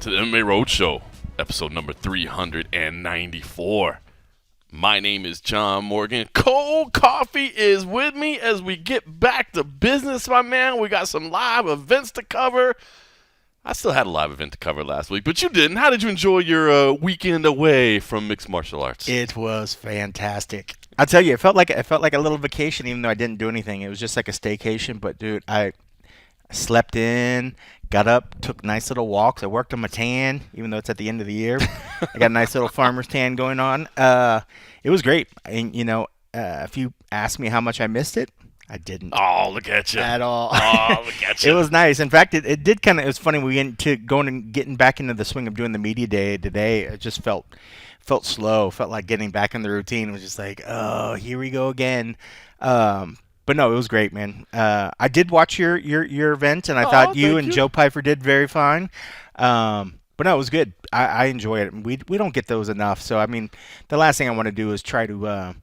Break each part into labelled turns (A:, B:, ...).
A: to the MMA Roadshow, episode number 394. My name is John Morgan. Cold coffee is with me as we get back to business, my man. We got some live events to cover. I still had a live event to cover last week, but you didn't. How did you enjoy your weekend away from mixed martial arts?
B: It was fantastic. I'll tell you, it felt like a little vacation, even though I didn't do anything. It was just like a staycation. But dude, I slept in, got up, took nice little walks. I worked on my tan, even though it's at the end of the year. I got a nice little farmer's tan going on. It was great. And if you ask me how much I missed it, I didn't.
A: Oh, look at you.
B: At all.
A: Oh, look at you.
B: It was nice. In fact, it did kind of, it was funny. We went to getting back into the swing of doing the media day today. It just felt slow. Felt like getting back in the routine. It was just like, oh, here we go again. But no, it was great, man. I did watch your event, and I thought you and Joe Pfeiffer did very fine. But no, it was good. I enjoy it. We don't get those enough. So, I mean, the last thing I want to do is try to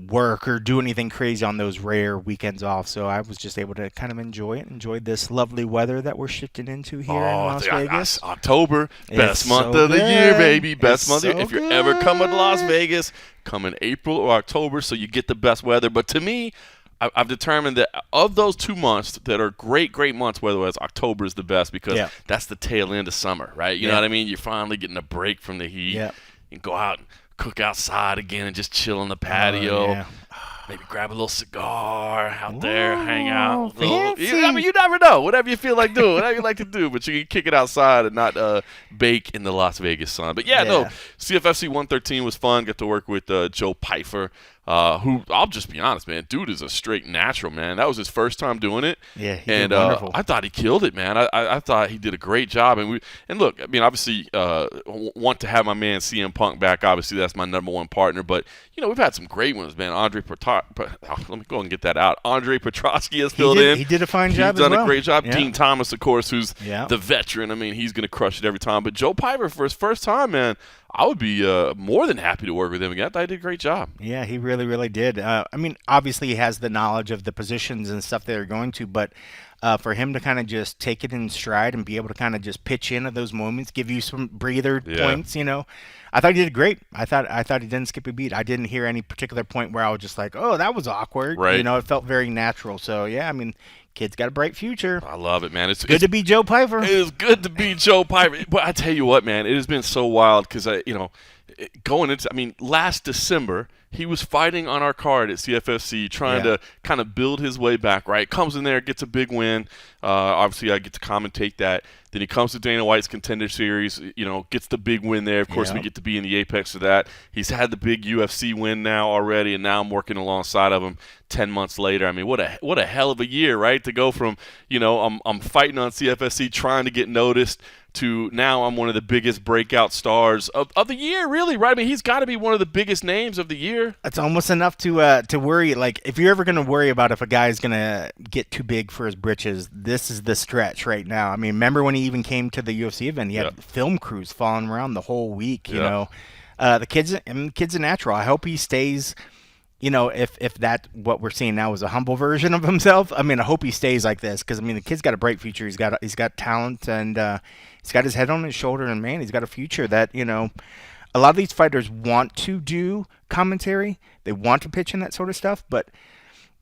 B: work or do anything crazy on those rare weekends off. So I was just able to kind of enjoy this lovely weather that we're shifting into here in Las Vegas.
A: October, best month of the year, baby. Best month of the year. If you're ever coming to Las Vegas, come in April or October so you get the best weather. But to me, I've determined that of those 2 months that are great months, weather-wise, October is the best because that's the tail end of summer, right? You know what I mean? You're finally getting a break from the heat. Yeah. You can go out and cook outside again and just chill on the patio. Maybe grab a little cigar out there, hang out. You never know. Whatever you feel like doing, whatever you like to do. But you can kick it outside and not bake in the Las Vegas sun. But, CFFC 113 was fun. Got to work with Joe Pfeiffer, who, I'll just be honest, man, dude is a straight natural, man. That was his first time doing it.
B: Yeah, he did wonderful.
A: I thought he killed it, man. I thought he did a great job. And look, I mean, obviously, want to have my man CM Punk back. Obviously, that's my number one partner. But, we've had some great ones, man. Let me go and get that out. Andre Petrosky has filled in.
B: He did a fine job as well.
A: He's done a great job. Yeah. Dean Thomas, of course, who's the veteran. I mean, he's going to crush it every time. But Joe Pfeiffer, for his first time, man, I would be more than happy to work with him again. I thought he did a great job.
B: Yeah, he really, really did. I mean, obviously he has the knowledge of the positions and stuff they're going to, but for him to kind of just take it in stride and be able to kind of just pitch in at those moments, give you some breather points, I thought he did great. I thought he didn't skip a beat. I didn't hear any particular point where I was just like, oh, that was awkward.
A: Right.
B: It felt very natural. So, yeah, I mean, kid's got a bright future.
A: I love it, man. It's
B: good to be Joe Pfeiffer.
A: It is good to be Joe Pfeiffer. But I tell you what, man, it has been so wild because, last December, he was fighting on our card at CFFC, trying to kind of build his way back, right? Comes in there, gets a big win. Obviously, I get to commentate that. Then he comes to Dana White's Contender Series, gets the big win there. Of course, we get to be in the apex of that. He's had the big UFC win now already, and now I'm working alongside of him 10 months later. I mean, what a hell of a year, right? To go from, I'm fighting on CFFC, trying to get noticed, to now I'm one of the biggest breakout stars of the year, really, right? I mean, he's got to be one of the biggest names of the year.
B: It's almost enough to worry. Like, if you're ever going to worry about if a guy's going to get too big for his britches, this is the stretch right now. I mean, remember when he even came to the UFC event? He had film crews following around the whole week, The kid's a natural. I hope he stays. If that what we're seeing now is a humble version of himself, I mean, I hope he stays like this because, I mean, the kid's got a bright future. He's got talent, and he's got his head on his shoulder, and, man, he's got a future that, a lot of these fighters want to do commentary. They want to pitch in that sort of stuff, but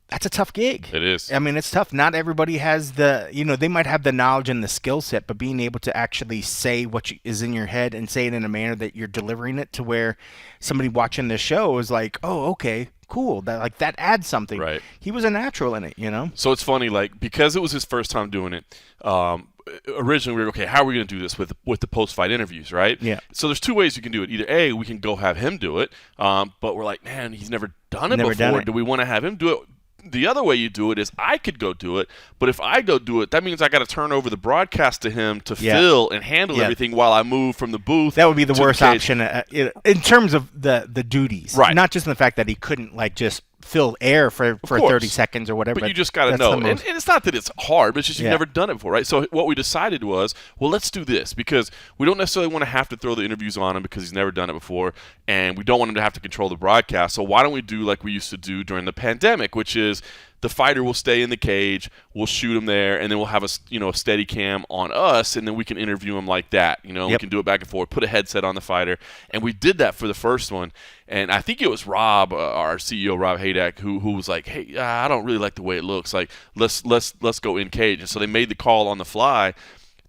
B: that's a tough gig.
A: It is.
B: I mean, it's tough. Not everybody has they might have the knowledge and the skill set, but being able to actually say what is in your head and say it in a manner that you're delivering it to where somebody watching the show is like, oh, okay, cool. That adds something.
A: Right.
B: He was a natural in it,
A: So it's funny, because it was his first time doing it, originally we were, okay, how are we going to do this with the post-fight interviews, right?
B: Yeah.
A: So there's two ways you can do it. Either A, we can go have him do it, but we're like, man, he's never done it before. Do we want to have him do it? The other way you do it is I could go do it, but if I go do it, that means I got to turn over the broadcast to him to fill and handle everything while I move from the booth.
B: That would be the worst option in terms of the duties,
A: right?
B: Not just in the fact that he couldn't just fill air for 30 seconds or whatever.
A: But you just got to know. And it's not that it's hard, but it's just you've never done it before, right? So what we decided was, well, let's do this because we don't necessarily want to have to throw the interviews on him because he's never done it before, and we don't want him to have to control the broadcast. So why don't we do like we used to do during the pandemic, which is the fighter will stay in the cage, we'll shoot him there, and then we'll have a steady cam on us, and then we can interview him like that. We can do it back and forth, put a headset on the fighter, and we did that for the first one. And I think it was Rob, our CEO, Rob Hadak, who was like, hey, I don't really like the way it looks. Like, let's go in cage. And so they made the call on the fly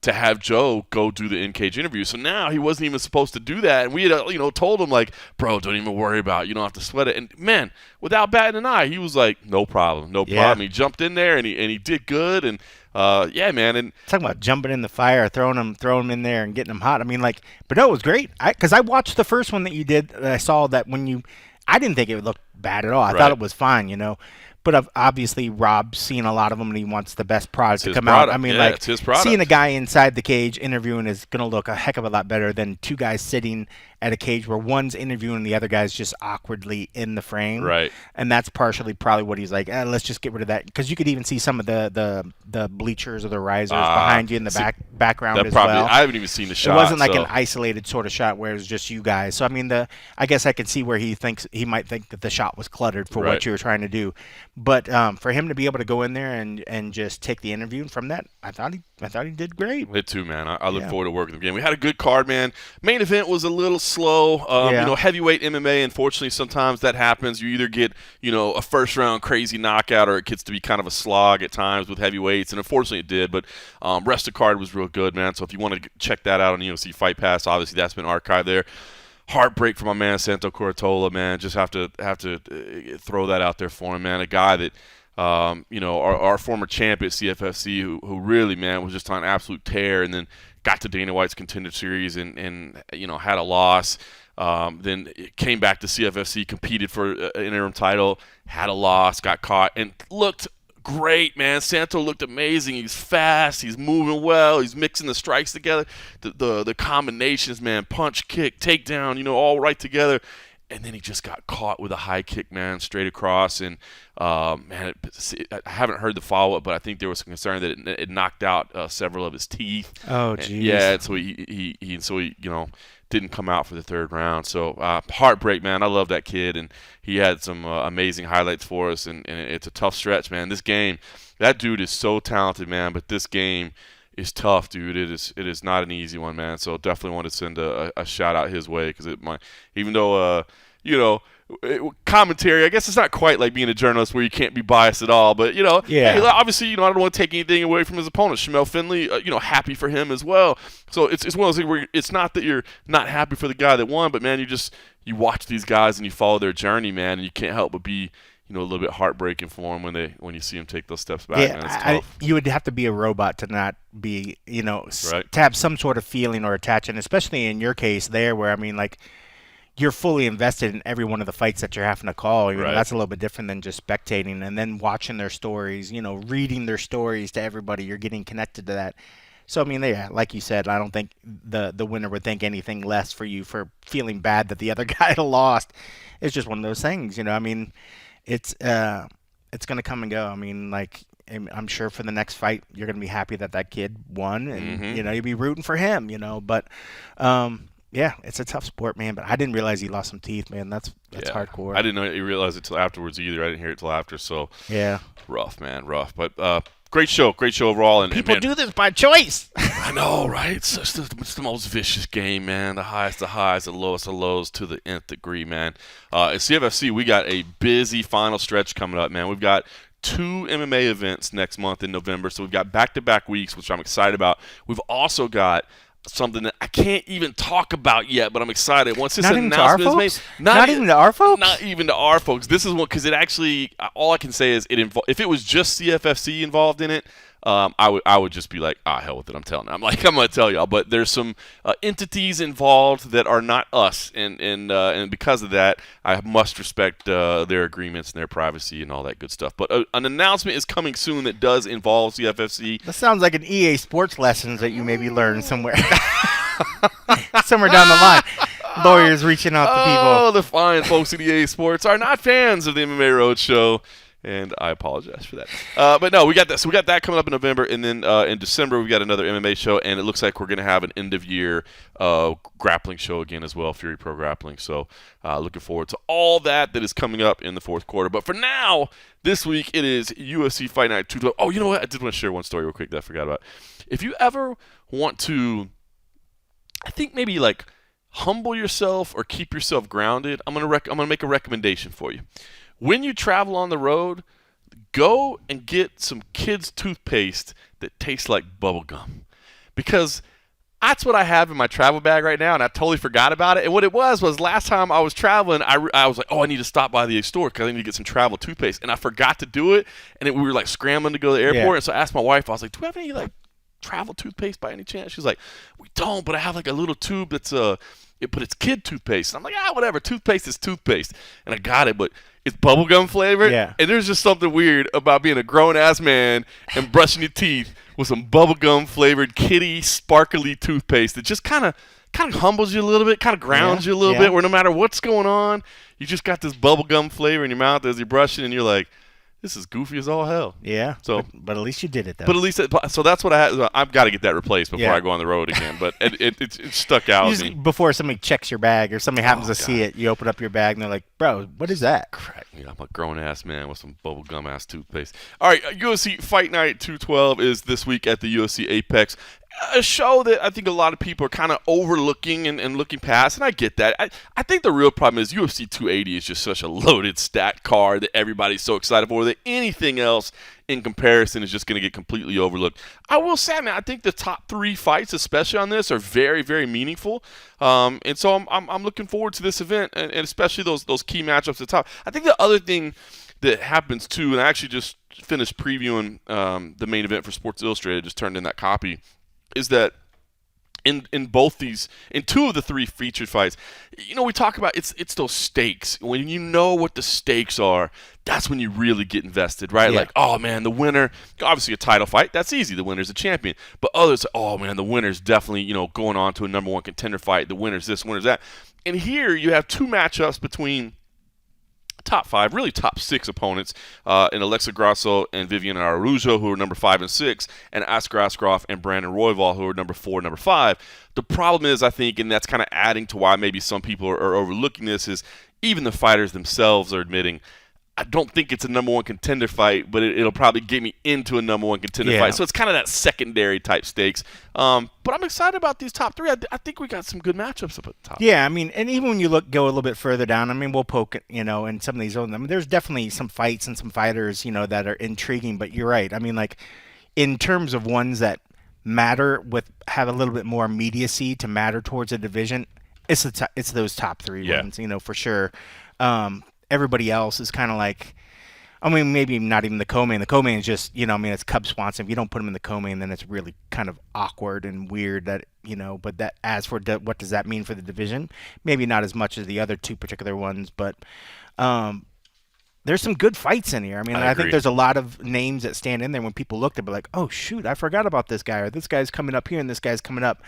A: to have Joe go do the in-cage interview. So now he wasn't even supposed to do that. And we had, told him, like, bro, don't even worry about it. You don't have to sweat it. And, man, without batting an eye, he was like, no problem. He jumped in there, and he did good. And, yeah, man. And
B: talking about jumping in the fire, throwing him in there and getting him hot. I mean, like, but no, it was great. Because I watched the first one that you did. And I saw that I didn't think it would look bad at all. I thought it was fine, But obviously, Rob's seen a lot of them, and he wants the best product to come out. I mean,
A: it's his product.
B: Seeing a guy inside the cage interviewing is going to look a heck of a lot better than two guys sitting at a cage where one's interviewing and the other guy's just awkwardly in the frame.
A: Right.
B: And that's partially probably what he's like, let's just get rid of that. Because you could even see some of the bleachers or the risers behind you in the background as well.
A: I haven't even seen the shot.
B: It wasn't like an isolated sort of shot where it was just you guys. So, I mean, I guess I could see where he might think that the shot was cluttered for what you were trying to do. But for him to be able to go in there and just take the interview, and from that, I thought he did great.
A: Me too, man. I look forward to working with him again. We had a good card, man. Main event was a little slow. Heavyweight MMA, unfortunately, sometimes that happens. You either get, a first-round crazy knockout, or it gets to be kind of a slog at times with heavyweights, and unfortunately it did. But rest of card was real good, man. So if you want to check that out on UFC Fight Pass, obviously that's been archived there. Heartbreak for my man Santo Coratola, man. Just have to throw that out there for him, man. A guy that our former champ at CFFC who really, man, was just on an absolute tear, and then got to Dana White's Contender Series and had a loss. Then came back to CFFC, competed for an interim title, had a loss, got caught, and looked great, man. Santo looked amazing. He's fast. He's moving well. He's mixing the strikes together. The combinations, man, punch, kick, takedown, all right together. And then he just got caught with a high kick, man, straight across. And, man, I haven't heard the follow-up, but I think there was some concern that it knocked out several of his teeth.
B: Oh, geez.
A: Yeah, and so he didn't come out for the third round. So heartbreak, man. I love that kid, and he had some amazing highlights for us, and it's a tough stretch, man. This game, that dude is so talented, man, but this game is tough, dude. It is not an easy one, man. So definitely want to send a shout out his way, because even though commentary, I guess it's not quite like being a journalist where you can't be biased at all, but hey, obviously, I don't want to take anything away from his opponent. Shamel Finley, happy for him as well. So it's one of those things where it's not that you're not happy for the guy that won, but man, you watch these guys and you follow their journey, man, and you can't help but be a little bit heartbreaking for him when you see him take those steps back. Man, it's tough.
B: You would have to be a robot to not be,
A: right.
B: To have some sort of feeling or attachment, especially in your case there, where, I mean, like, you're fully invested in every one of the fights that you're having to call.
A: Right.
B: That's a little bit different than just spectating and then watching their stories, reading their stories to everybody. You're getting connected to that. So, I mean, like you said, I don't think the winner would think anything less for you for feeling bad that the other guy lost. It's just one of those things, I mean, it's going to come and go. I mean, like, I'm sure for the next fight, you're going to be happy that kid won, and, you'll be rooting for him, but yeah, it's a tough sport, man. But I didn't realize he lost some teeth, man. That's hardcore.
A: I didn't know you realized it till afterwards either. I didn't hear it till after. So
B: yeah,
A: rough, man, rough. But great show overall. And
B: people do this by choice.
A: I know, right? It's the most vicious game, man. The highest of highs, the lowest of lows to the nth degree, man. At CFFC, we got a busy final stretch coming up, man. We've got 2 MMA events next month in November, so we've got back-to-back weeks, which I'm excited about. We've also got something that I can't even talk about yet, but I'm excited. Once this announcement is made,
B: not even to our folks.
A: Not even to our folks. This is one, because it actually, all I can say is if it was just CFFC involved in it, I would just be like, hell with it. I'm telling you. I'm going to tell y'all. But there's some entities involved that are not us, and because of that, I must respect their agreements and their privacy and all that good stuff. But an announcement is coming soon that does involve CFFC.
B: That sounds like an EA Sports lessons that you maybe learned somewhere. Somewhere down the line. Lawyers reaching out to people.
A: Oh, the fine folks at EA Sports are not fans of the MMA Roadshow. and I apologize for that. But no, we got that. So we got that coming up in November, and then in December we got another MMA show, and it looks like we're going to have an end-of-year grappling show again as well, Fury Pro Grappling. So looking forward to all that is coming up in the fourth quarter. But for now, this week it is UFC Fight Night 212. Oh, you know what? I did want to share one story real quick that I forgot about. If you ever want to, I think maybe like humble yourself or keep yourself grounded, I'm gonna make a recommendation for you. When you travel on the road, go and get some kids' toothpaste that tastes like bubble gum, because that's what I have in my travel bag right now, and I totally forgot about it. And what it was last time I was traveling, I was like, oh, I need to stop by the store because I need to get some travel toothpaste, and I forgot to do it. And we were like scrambling to go to the airport, and so I asked my wife, I was like, do we have any like travel toothpaste by any chance? She's like, we don't, but I have like a little tube that's but it's kid toothpaste. And I'm like, whatever, toothpaste is toothpaste. And I got it, but it's bubblegum flavored.
B: Yeah.
A: And there's just something weird about being a grown-ass man and brushing your teeth with some bubblegum flavored kitty sparkly toothpaste that just kind of humbles you a little bit, kind of grounds you a little bit, where no matter what's going on, you just got this bubblegum flavor in your mouth as you're brushing, and you're like, this is goofy as all hell.
B: Yeah.
A: So,
B: but at least you did it, though.
A: But at least, so that's what I had. I've got to get that replaced before I go on the road again. But it stuck out with me.
B: Before somebody checks your bag or somebody happens to see it, you open up your bag and they're like, bro, what is that?
A: Crack me. I'm a grown-ass man with some bubblegum-ass toothpaste. All right, UFC Fight Night 212 is this week at the UFC Apex. A show that I think a lot of people are kind of overlooking and looking past, and I get that. I think the real problem is UFC 280 is just such a loaded stat card that everybody's so excited for that anything else in comparison is just going to get completely overlooked. I will say, man, I think the top three fights, especially on this, are very, very meaningful. And so I'm looking forward to this event, and especially those key matchups at the top. I think the other thing that happens too, and I actually just finished previewing the main event for Sports Illustrated, just turned in that copy, is that in two of the three featured fights, we talk about it's those stakes. When you know what the stakes are, that's when you really get invested, right?
B: Yeah.
A: Like, oh man, the winner, obviously a title fight, that's easy. The winner's a champion. But others, oh man, the winner's definitely, going on to a number one contender fight. The winner's this, winner's that. And here you have two matchups between top five, really top six opponents in Alexa Grasso and Viviane Araújo, who are number 5 and 6, and Askar Askarov and Brandon Royval, who are number 4 and number 5. The problem is, I think, and that's kind of adding to why maybe some people are overlooking this, is even the fighters themselves are admitting, I don't think it's a number one contender fight, but it'll probably get me into a number one contender fight. So it's kind of that secondary type stakes. But I'm excited about these top three. I think we got some good matchups up at the top.
B: Yeah, I mean, and even when you go a little bit further down, I mean, we'll poke, in some of these others. I mean, there's definitely some fights and some fighters, that are intriguing. But you're right. I mean, like, in terms of ones that matter, have a little bit more immediacy to matter towards a division, it's those top three ones, for sure. Everybody else is kind of like, I mean, maybe not even the co-main. The co-main is just, it's Cub Swanson. If you don't put him in the co-main, then it's really kind of awkward and weird that, but that as for what does that mean for the division? Maybe not as much as the other two particular ones, but there's some good fights in here. I mean, I think there's a lot of names that stand in there when people look, they'll be like, oh, shoot, I forgot about this guy, or this guy's coming up here and this guy's coming up.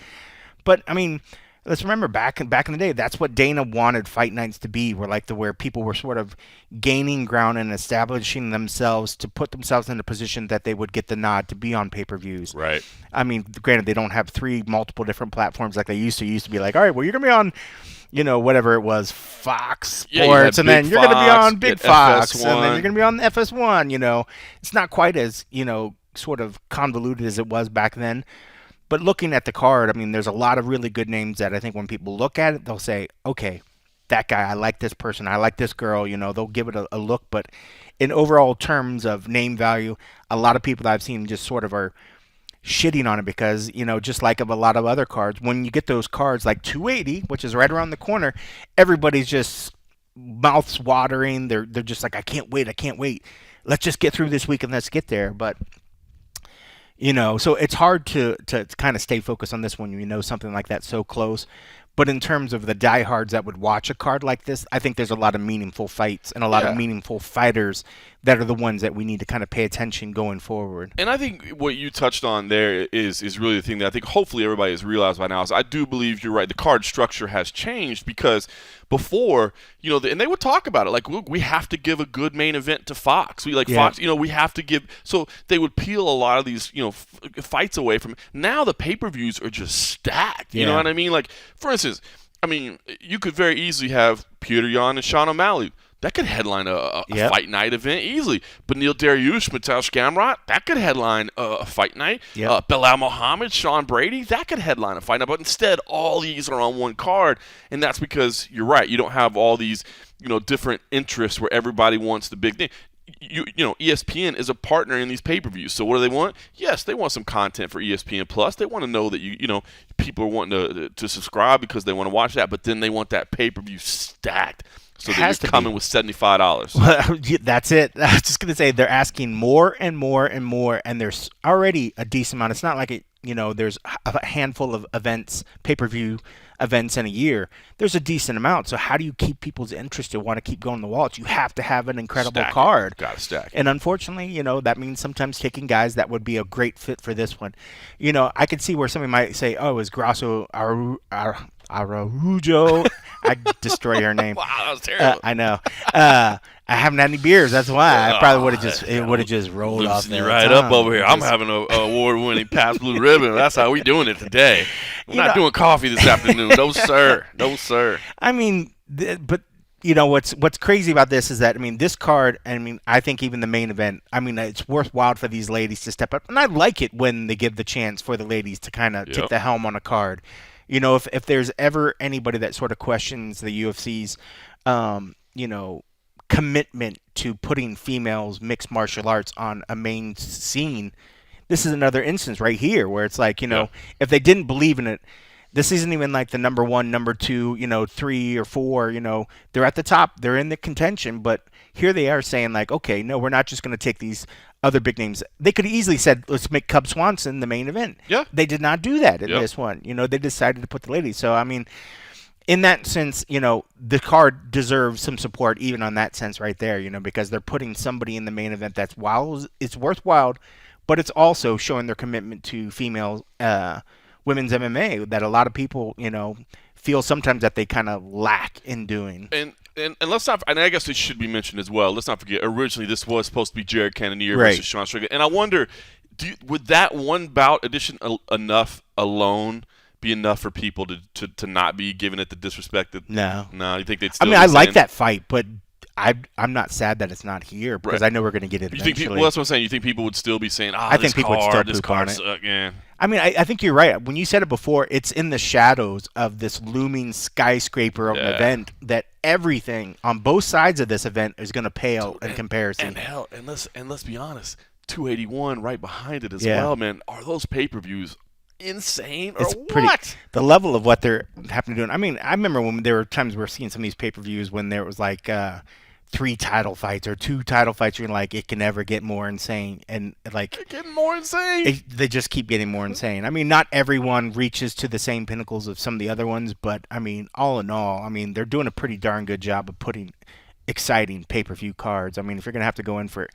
B: But, I mean, let's remember back in the day, that's what Dana wanted fight nights to be, where people were sort of gaining ground and establishing themselves to put themselves in a position that they would get the nod to be on pay-per-views.
A: Right.
B: I mean, granted, they don't have multiple different platforms like they used to. Used to be like, all right, well, you're going to be on, whatever it was, Fox Sports, and then you're going to be on Big Fox,
A: FS1.
B: and then you're going to be on FS1, It's not quite as, sort of convoluted as it was back then. But looking at the card, I mean, there's a lot of really good names that I think when people look at it, they'll say, okay, that guy, I like this person, I like this girl, they'll give it a look. But in overall terms of name value, a lot of people that I've seen just sort of are shitting on it because, just like of a lot of other cards, when you get those cards like 280, which is right around the corner, everybody's just mouths watering. They're just like, I can't wait. Let's just get through this week and let's get there. But so it's hard to kind of stay focused on this when you know something like that so close. But in terms of the diehards that would watch a card like this, I think there's a lot of meaningful fights and a lot of meaningful fighters that are the ones that we need to kind of pay attention going forward.
A: And I think what you touched on there is really the thing that I think hopefully everybody has realized by now is I do believe you're right. The card structure has changed because before, and they would talk about it like, look, we have to give a good main event to Fox. Fox, we have to give. So they would peel a lot of these, fights away from. Now the pay-per-views are just stacked. You know what I mean? Like, for instance, you could very easily have Peter Yan and Sean O'Malley. That could headline a fight night event easily. Benil Dariush, Mattel Skamrot, that could headline a fight night. Belal Muhammad, Sean Brady, that could headline a fight night. But instead, all these are on one card, and that's because you're right. You don't have all these, different interests where everybody wants the big thing. ESPN is a partner in these pay-per-views. So what do they want? Yes, they want some content for ESPN Plus. They want to know that people are wanting to subscribe because they want to watch that. But then they want that pay-per-view stacked. So they're coming with $75.
B: Well, that's it. I was just going to say they're asking more and more and more, and there's already a decent amount. It's not like there's a handful of events, pay-per-view events in a year. There's a decent amount. So how do you keep people's interest to want to keep going to the wallets? You have to have an incredible card.
A: Got to stack.
B: And unfortunately, that means sometimes kicking guys that would be a great fit for this one. I could see where somebody might say, "Oh, is Grasso Araujo?" I destroy her name.
A: Wow, that was terrible.
B: I know. I haven't had any beers. That's why I probably would have just rolled off there.
A: Right up over here. I'm having an award-winning Pabst Blue Ribbon. That's how we doing it today. We're not doing coffee this afternoon. No, sir. No, sir.
B: But what's crazy about this is that this card. I think even the main event. It's worthwhile for these ladies to step up, and I like it when they give the chance for the ladies to kind of take the helm on a card. If there's ever anybody that sort of questions the UFC's, commitment to putting females mixed martial arts on a main scene, this is another instance right here where it's like, if they didn't believe in it, this isn't even like the number 1, number 2, 3 or 4, they're at the top, they're in the contention, but here they are saying like, okay, no, we're not just going to take these other big names. They could have easily said, let's make Cub Swanson the main event.
A: Yeah.
B: They did not do that in this one. They decided to put the ladies. So, in that sense, the card deserves some support even on that sense right there, because they're putting somebody in the main event that's it's worthwhile, but it's also showing their commitment to female women's MMA that a lot of people, feel sometimes that they kind of lack in doing.
A: And let's not, and I guess it should be mentioned as well, let's not forget, originally this was supposed to be Jared Cannonier versus Sean Strickland. And I wonder, would that one bout addition alone be enough for people to not be giving it the disrespect?
B: No.
A: You think they'd still
B: I like that fight, but I'm not sad that it's not here because I know we're going to get it eventually.
A: Well, that's what I'm saying. You think people would still be saying,
B: I think people would still poop on it.
A: Suck, yeah.
B: I think you're right. When you said it before, it's in the shadows of this looming skyscraper of an event that everything on both sides of this event is going to pale in comparison.
A: And let's be honest, 281 right behind it as well, man. Are those pay-per-views insane or what?
B: The level of what they're having to do. I remember when there were times we were seeing some of these pay-per-views when there was like 3 title fights or 2 title fights. You're like, it can never get more insane, and like
A: it's getting more insane.
B: They just keep getting more insane. Not everyone reaches to the same pinnacles of some of the other ones, but all in all, they're doing a pretty darn good job of putting exciting pay-per-view cards. If you're gonna have to go in for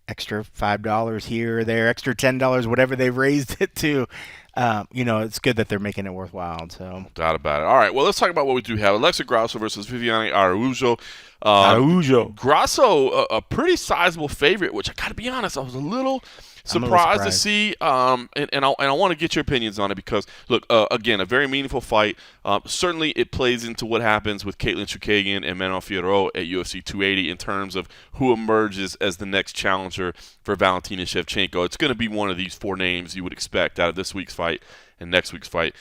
B: extra $5 here or there, extra $10, whatever they've raised it to, it's good that they're making it worthwhile. So
A: no doubt about it. All right, well, let's talk about what we do have. Alexa Grasso versus Viviane Araujo. Grasso, a pretty sizable favorite, which I got to be honest, I was a little surprised to see. And I want to get your opinions on it because, look, again, a very meaningful fight. Certainly, it plays into what happens with Caitlin Chukagian and Manon Fiorot at UFC 280 in terms of who emerges as the next challenger for Valentina Shevchenko. It's going to be one of these 4 names you would expect out of this week's fight and next week's fight.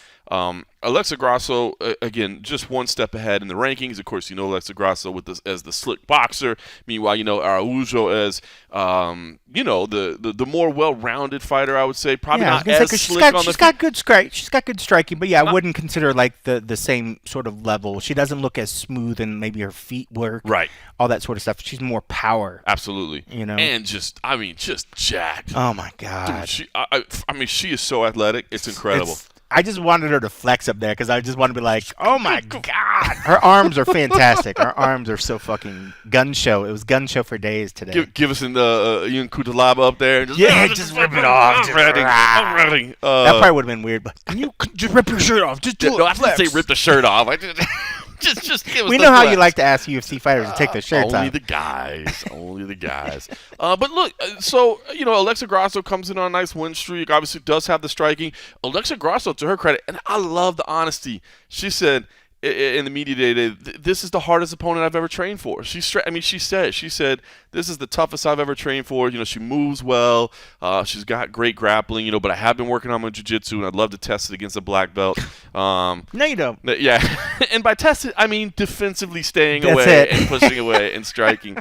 A: Alexa Grasso, again, just one step ahead in the rankings. Of course, Alexa Grasso as the slick boxer. Meanwhile, Araujo as, the more well-rounded fighter, I would say. Probably not as slick
B: she's got good striking, but I wouldn't consider like the same sort of level. She doesn't look as smooth and maybe her feet work.
A: Right.
B: All that sort of stuff. She's more power.
A: Absolutely. And just jacked.
B: Oh, my God.
A: Dude, she is so athletic. It's incredible.
B: I just wanted her to flex up there because I just want to be like, oh my God. Her arms are fantastic. Her arms are so fucking gun show. It was gun show for days today.
A: Give us an Ian Kutalaba up there. And
B: just rip it off.
A: I'm ready.
B: That probably would have been weird, but can you just rip your shirt off? Just do it.
A: No, I didn't say rip the shirt off. Just give us
B: we
A: the
B: know how
A: flex.
B: you like to ask UFC fighters to take their shirts
A: Only
B: off.
A: the guys. Only the guys. But look, so, Alexa Grasso comes in on a nice win streak. Obviously does have the striking. Alexa Grasso, to her credit, and I love the honesty. She said in the media day, this is the hardest opponent I've ever trained for. She said, this is the toughest I've ever trained for. She moves well. She's got great grappling, but I have been working on my jiu-jitsu, and I'd love to test it against a black belt.
B: No, you don't.
A: Yeah. And by test it, I mean defensively staying
B: That's
A: away
B: it.
A: and pushing away and striking.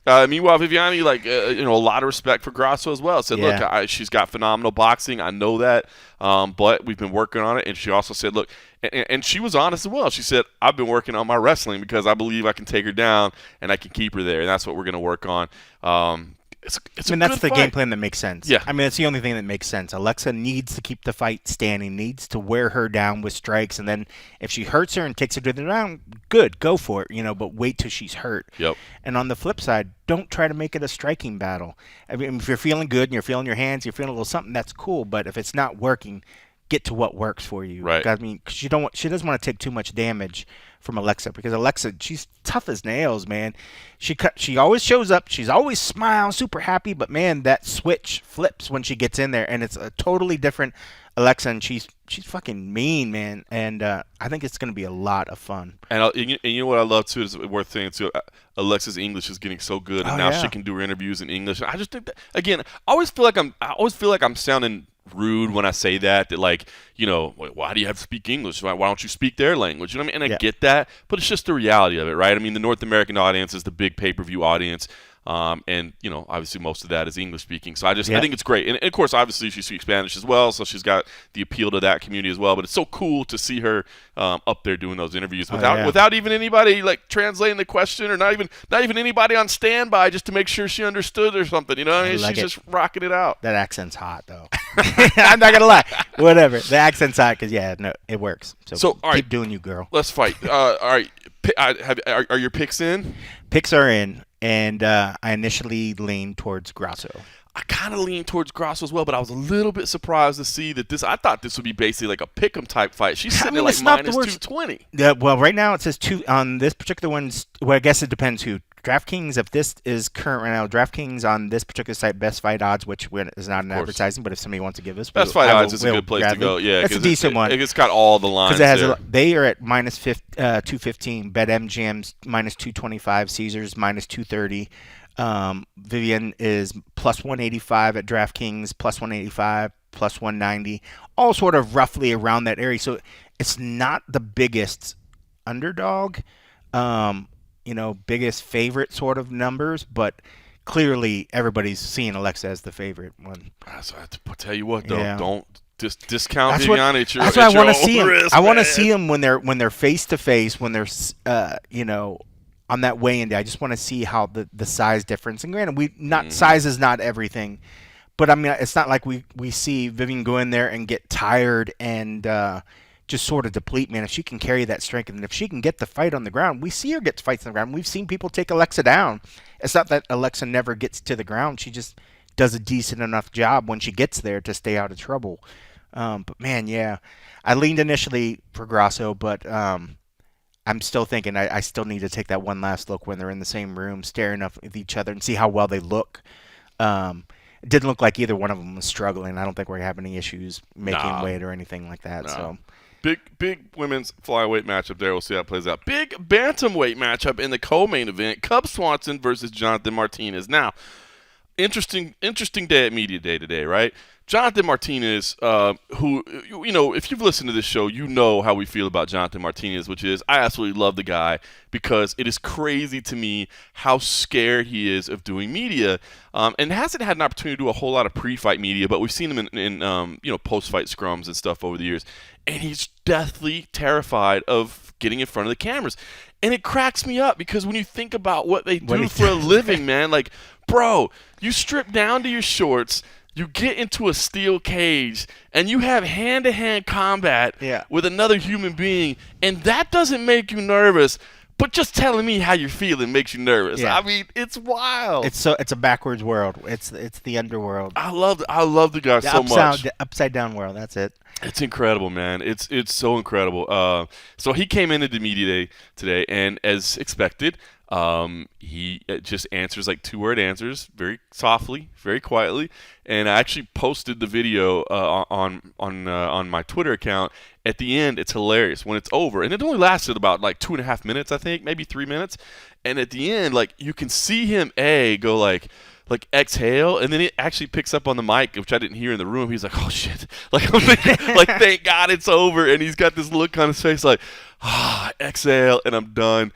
A: Meanwhile, Viviani, a lot of respect for Grasso as well. Said, look, she's got phenomenal boxing. I know that, but we've been working on it. And she also said, look, and she was honest as well. She said, I've been working on my wrestling because I believe I can take her down and I can keep her there. And that's what we're going to work on. It's
B: that's the
A: fight.
B: game plan that makes sense.
A: Yeah.
B: It's the only thing that makes sense. Alexa needs to keep the fight standing, needs to wear her down with strikes, and then if she hurts her and takes her to the ground, good, go for it, but wait till she's hurt.
A: Yep.
B: And on the flip side, don't try to make it a striking battle. I mean, if you're feeling good and you're feeling your hands, you're feeling a little something, that's cool, but if it's not working, get to what works for you.
A: Right.
B: I mean, cause she doesn't want to take too much damage from Alexa because Alexa, she's tough as nails, man. She always shows up. She's always smiling, super happy, but man, that switch flips when she gets in there, and it's a totally different Alexa, and she's fucking mean, man. And I think it's going to be a lot of fun.
A: And you know what I love too is worth saying too. Alexa's English is getting so good, and now she can do her interviews in English. I just think that again, I always feel like I'm sounding rude when I say that why do you have to speak English? Why don't you speak their language? You know what I mean? And I get that, but it's just the reality of it, right? I mean, the North American audience is the big pay-per-view audience. And obviously most of that is English speaking. So I think it's great. And of course, obviously she speaks Spanish as well, so she's got the appeal to that community as well. But it's so cool to see her up there doing those interviews without even anybody translating the question, or not even anybody on standby just to make sure she understood or something. She's just rocking it out.
B: That accent's hot though. I'm not gonna lie. Whatever. The accent's hot because it works. So
A: all right,
B: keep doing you, girl.
A: Let's fight. All right. Are your picks in?
B: Picks are in. And I initially leaned towards Grasso.
A: I kind of leaned towards Grasso as well, but I was a little bit surprised to see that I thought this would be basically like a pick'em type fight. She's sitting at minus 220.
B: Yeah, well, right now it says 2 on this particular one. Well, I guess it depends who. DraftKings, if this is current right now, DraftKings on this particular site, Best Fight Odds, which is not an advertising, but if somebody wants to give us,
A: Best Fight Odds is a good place to go. Yeah,
B: it's a decent one.
A: It's got all the lines.
B: They are at minus 215. BetMGM's minus 225. Caesars minus 230. Vivian is plus 185 at DraftKings, plus 185, plus 190, all sort of roughly around that area. So it's not the biggest underdog. Biggest favorite sort of numbers, but clearly everybody's seeing Alexa as the favorite one.
A: So I have to tell you what, though, don't just discount Viviani at your
B: That's what I want to see him.
A: Risk,
B: I want to see him when they're face to face, when they're on that weigh-in day. I just want to see how the size difference. And granted, size is not everything, but I mean, it's not like we see Vivian go in there and get tired and just sort of deplete, man. If she can carry that strength, and if she can get the fight on the ground, we see her get fights on the ground. We've seen people take Alexa down. It's not that Alexa never gets to the ground. She just does a decent enough job when she gets there to stay out of trouble. But man, yeah, I leaned initially for Grasso, but I'm still thinking I still need to take that one last look when they're in the same room, staring up at each other and see how well they look. It didn't look like either one of them was struggling. I don't think we're having any issues making weight or anything like that. So.
A: Big women's flyweight matchup there. We'll see how it plays out. Big bantamweight matchup in the co-main event. Cub Swanson versus Jonathan Martinez. Now, interesting day at media day today, right? Jonathan Martinez, who, if you've listened to this show, you know how we feel about Jonathan Martinez, which is I absolutely love the guy because it is crazy to me how scared he is of doing media, and hasn't had an opportunity to do a whole lot of pre-fight media, but we've seen him in post-fight scrums and stuff over the years, and he's deathly terrified of getting in front of the cameras. And it cracks me up because when you think about what they do for a living, man, bro, you strip down to your shorts, you get into a steel cage and you have hand-to-hand combat with another human being, and that doesn't make you nervous. But just telling me how you're feeling makes you nervous.
B: Yeah.
A: I mean, it's wild.
B: It's a backwards world. It's the underworld.
A: I love the guy so much.
B: The upside down world. That's it.
A: It's incredible, man. It's so incredible. So he came into the media day today, and as expected, he just answers like 2-word answers, very softly, very quietly. And I actually posted the video on my Twitter account. At the end, it's hilarious when it's over, and it only lasted about like 2.5 minutes, I think, maybe 3 minutes. And at the end, like you can see him go like exhale, and then it actually picks up on the mic, which I didn't hear in the room. He's like, "Oh shit!" Like I'm thinking, like thank God it's over, and he's got this look on his face like, exhale, and I'm done.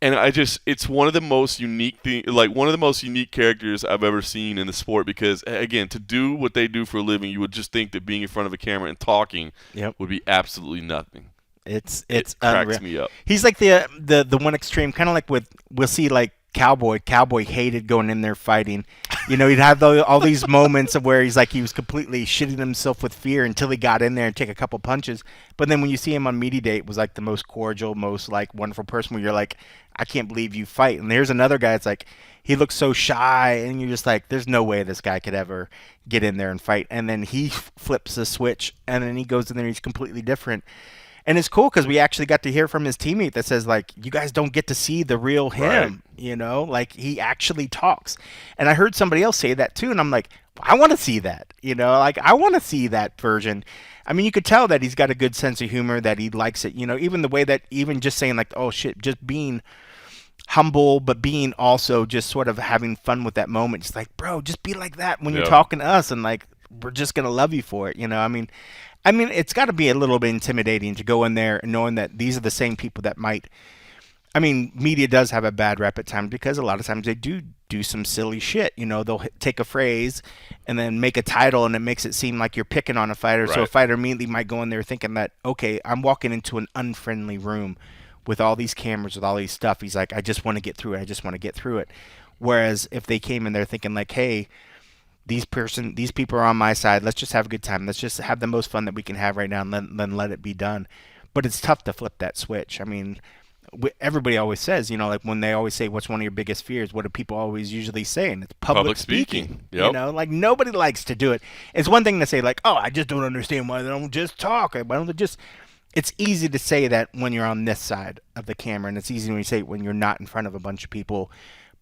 A: And it's one of the most unique one of the most unique characters I've ever seen in the sport, because again, to do what they do for a living, you would just think that being in front of a camera and talking would be absolutely nothing.
B: It
A: cracks me up.
B: He's like the one extreme, kind of like we'll see like Cowboy. Cowboy hated going in there fighting. You know, he'd have all these moments of where he was completely shitting himself with fear until he got in there and take a couple punches. But then when you see him on media day, it was like the most cordial, most like wonderful person where you're like, I can't believe you fight. And there's another guy, it's like he looks so shy, and you're just like, there's no way this guy could ever get in there and fight. And then he flips the switch, and then he goes in there and he's completely different. And it's cool because we actually got to hear from his teammate that says, like, you guys don't get to see the real him,
A: right.
B: You know? Like, he actually talks. And I heard somebody else say that, too, and I'm like, I want to see that, you know? Like, I want to see that version. I mean, you could tell that he's got a good sense of humor, that he likes it, you know? Even the way that, even just saying, like, oh, shit, just being humble, but being also just sort of having fun with that moment. It's like, bro, just be like that when you're talking to us, and, like, we're just going to love you for it, you know? I mean, it's got to be a little bit intimidating to go in there and knowing that these are the same people that might. I mean, media does have a bad rep at times because a lot of times they do some silly shit. You know, they'll take a phrase and then make a title, and it makes it seem like you're picking on a fighter. Right. So a fighter immediately might go in there thinking that, okay, I'm walking into an unfriendly room with all these cameras, with all these stuff. He's like, I just want to get through it. I just want to get through it. Whereas if they came in there thinking like, hey, these people are on my side. Let's just have a good time. Let's just have the most fun that we can have right now, and then let it be done. But it's tough to flip that switch. I mean, everybody always says, you know, like when they always say, what's one of your biggest fears? What do people always usually say? And it's public speaking.
A: Yep.
B: You know, like nobody likes to do it. It's one thing to say like, oh, I just don't understand why they don't just talk. Why don't they just... It's easy to say that when you're on this side of the camera, and it's easy when you say it when you're not in front of a bunch of people.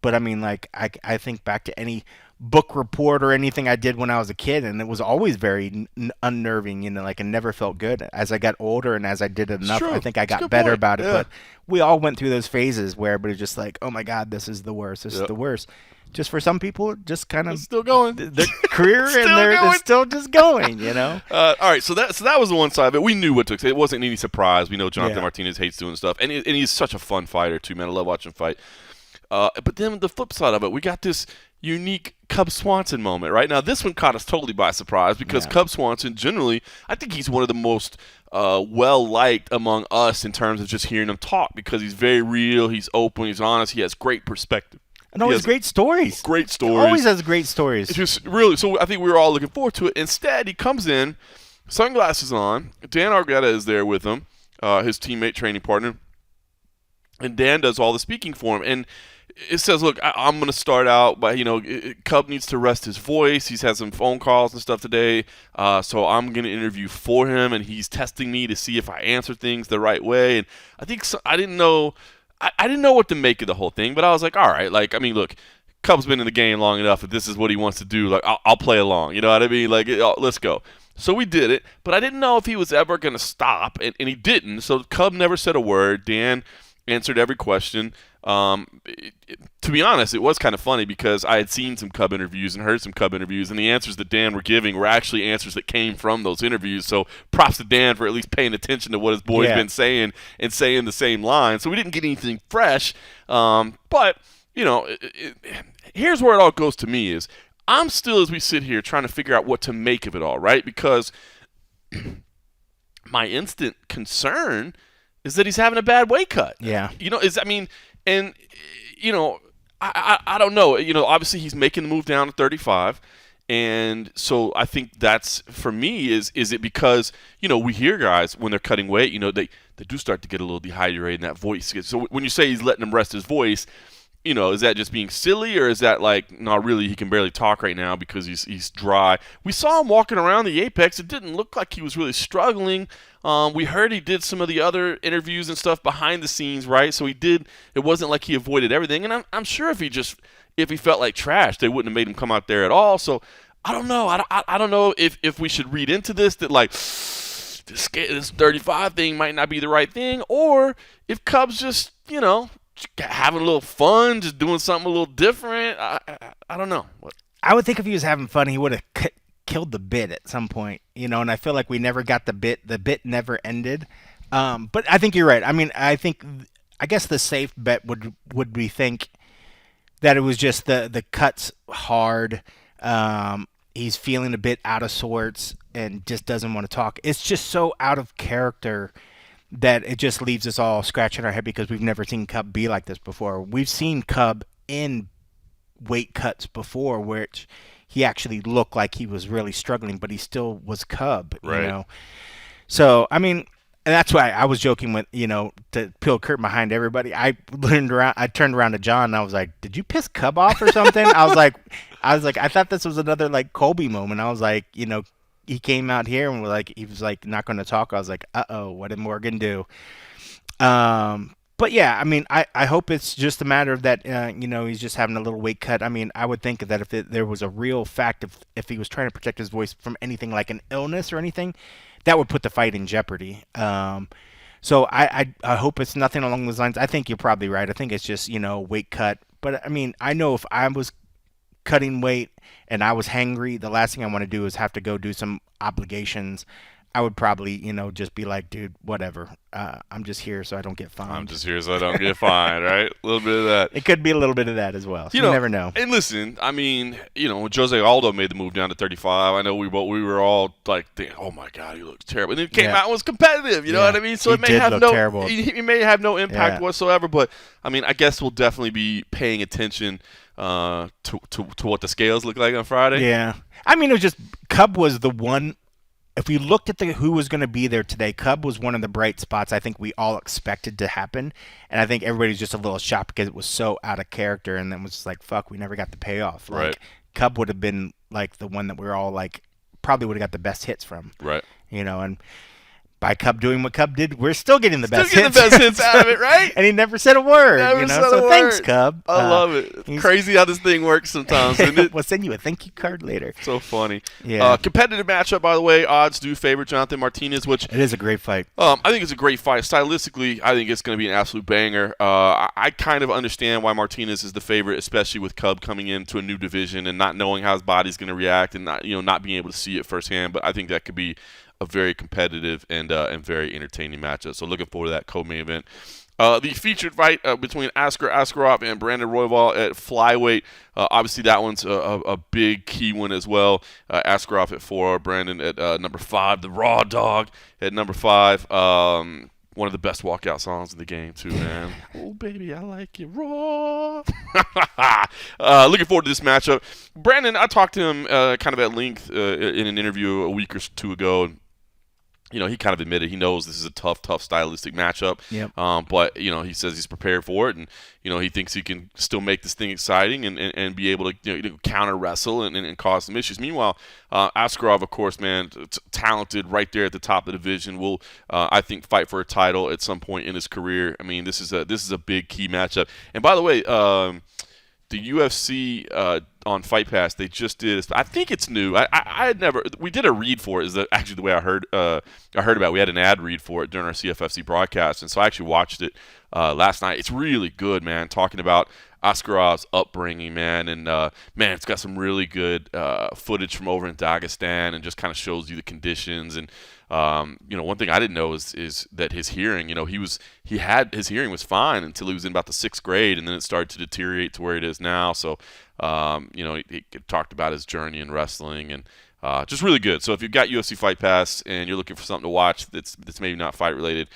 B: But I mean, like, I think back to any book report or anything I did when I was a kid, and it was always very unnerving, you know, like it never felt good. As I got older and as I did it enough, I think I got better about it. But we all went through those phases where everybody's just like, oh my God, this is the worst. This is the worst. Just for some people, just kind of
A: still going
B: the career, and they're still just going, you know.
A: All right, so that was the one side of it. We knew what to expect. It wasn't any surprise. We know Jonathan Martinez hates doing stuff, and he's such a fun fighter too, man. I love watching him fight. But then the flip side of it, we got this unique Cub Swanson moment. Right now, this one caught us totally by surprise because Cub Swanson, generally, I think he's one of the most well-liked among us in terms of just hearing him talk, because he's very real, he's open, he's honest, he has great perspective.
B: And always great stories.
A: Great stories.
B: Always has great stories.
A: It's just really, so I think we were all looking forward to it. Instead, he comes in, sunglasses on. Dan Argueta is there with him, his teammate, training partner. And Dan does all the speaking for him. And it says, look, I'm going to start out by, you know, Cub needs to rest his voice. He's had some phone calls and stuff today. So I'm going to interview for him, and he's testing me to see if I answer things the right way. And I think I didn't know what to make of the whole thing, but I was like, all right, like, I mean, look, Cub's been in the game long enough. If this is what he wants to do, like, I'll play along. You know what I mean? Like, let's go. So we did it, but I didn't know if he was ever going to stop, and he didn't. So Cub never said a word. Dan answered every question. To be honest, it was kind of funny because I had seen some Cub interviews and heard some Cub interviews, and the answers that Dan were giving were actually answers that came from those interviews. So props to Dan for at least paying attention to what his boy's been saying and saying the same line. So we didn't get anything fresh. But, you know, here's where it all goes to me is I'm still, as we sit here, trying to figure out what to make of it all, right? Because my instant concern is that he's having a bad weight cut.
B: Yeah.
A: You know, I don't know. You know, obviously he's making the move down to 35, And so I think that's, for me, is it because, we hear guys when they're cutting weight, they do start to get a little dehydrated and that voice gets. So when you say he's letting him rest his voice, is that just being silly, or is that like, no, really, he can barely talk right now because he's dry? We saw him walking around the Apex. It didn't look like he was really struggling. We heard he did some of the other interviews and stuff behind the scenes, right? So it wasn't like he avoided everything. And I'm sure if he felt like trash, they wouldn't have made him come out there at all. So I don't know. I don't know if we should read into this that, like, this 35 thing might not be the right thing, or if Cub's just, having a little fun, just doing something a little different. I don't know.
B: I would think if he was having fun, he would have killed the bit at some point, and I feel like we never got the bit. The bit never ended. But I think you're right. I mean, I guess the safe bet would be think that it was just the cuts hard. He's feeling a bit out of sorts and just doesn't want to talk. It's just so out of character that it just leaves us all scratching our head because we've never seen Cub be like this before. We've seen Cub in weight cuts before where he actually looked like he was really struggling, but he still was Cub,
A: right.
B: So, I mean, and that's why I was joking with, to peel curtain behind everybody. I turned around to John and I was like, did you piss Cub off or something? I was like, I thought this was another like Colby moment. I was like, he came out here and he was like not going to talk. I was like, uh-oh, what did Morgan do? But yeah, I mean, I hope it's just a matter of that, he's just having a little weight cut. I mean, I would think that if there was a real fact, if he was trying to protect his voice from anything like an illness or anything, that would put the fight in jeopardy. So I hope it's nothing along those lines. I think you're probably right. I think it's just, weight cut. But I mean, I know if I was cutting weight and I was hangry, the last thing I want to do is have to go do some obligations. I would probably, just be like, dude, whatever. I'm just here so I don't get fined.
A: I'm just here so I don't get fined, right? A little bit of that.
B: It could be a little bit of that as well. So you never know.
A: And listen, I mean, when Jose Aldo made the move down to 35, I know we were all like, oh my God, he looks terrible. And then he came out and was competitive, you know what I mean? So it may have terrible. He may have no impact whatsoever, but I mean, I guess we'll definitely be paying attention to what the scales look like on Friday.
B: Yeah. I mean, it was just Cub was the one. If we looked at who was going to be there today, Cub was one of the bright spots I think we all expected to happen. And I think everybody's just a little shocked because it was so out of character and then was just like, fuck, we never got the payoff. Like,
A: right.
B: Cub would have been like the one that we're all like, probably would have got the best hits from.
A: Right.
B: And by Cub doing what Cub did, we're still getting the best
A: hits. Still getting the best hits out of it, right?
B: And he never said a word.
A: Never said a word.
B: Thanks, Cub.
A: I love it. It's crazy how this thing works sometimes, isn't it?
B: We'll send you a thank you card later.
A: So funny.
B: Yeah.
A: Competitive matchup, by the way. Odds do favor Jonathan Martinez, which
B: it is a great fight.
A: I think it's a great fight. Stylistically, I think it's going to be an absolute banger. I kind of understand why Martinez is the favorite, especially with Cub coming into a new division and not knowing how his body's going to react and not being able to see it firsthand. But I think that could be a very competitive and very entertaining matchup. So looking forward to that co-main event. The featured fight between Askar Askarov and Brandon Royval at flyweight. Obviously, that one's a big key one as well. Askarov at 4, Brandon at number 5. The Raw Dog at number 5. One of the best walkout songs in the game, too, man. Oh, baby, I like it raw. Looking forward to this matchup. Brandon, I talked to him kind of at length in an interview a week or two ago. He kind of admitted he knows this is a tough stylistic matchup.
B: Yep.
A: But, he says he's prepared for it, and, he thinks he can still make this thing exciting and be able to counter wrestle and cause some issues. Meanwhile, Askarov, of course, man, talented right there at the top of the division, will, I think, fight for a title at some point in his career. I mean, this is a big key matchup. And by the way, the UFC on Fight Pass, they just did. I think it's new. I had never. We did a read for it. Is actually the way I heard about it. We had an ad read for it during our CFFC broadcast, and so I actually watched it last night. It's really good, man. Talking about Askarov's upbringing, man, and it's got some really good footage from over in Dagestan, and just kind of shows you the conditions. And one thing I didn't know is that his hearing, his hearing was fine until he was in about the 6th grade, and then it started to deteriorate to where it is now. So, he talked about his journey in wrestling, and just really good. So if you've got UFC Fight Pass and you're looking for something to watch that's maybe not fight related,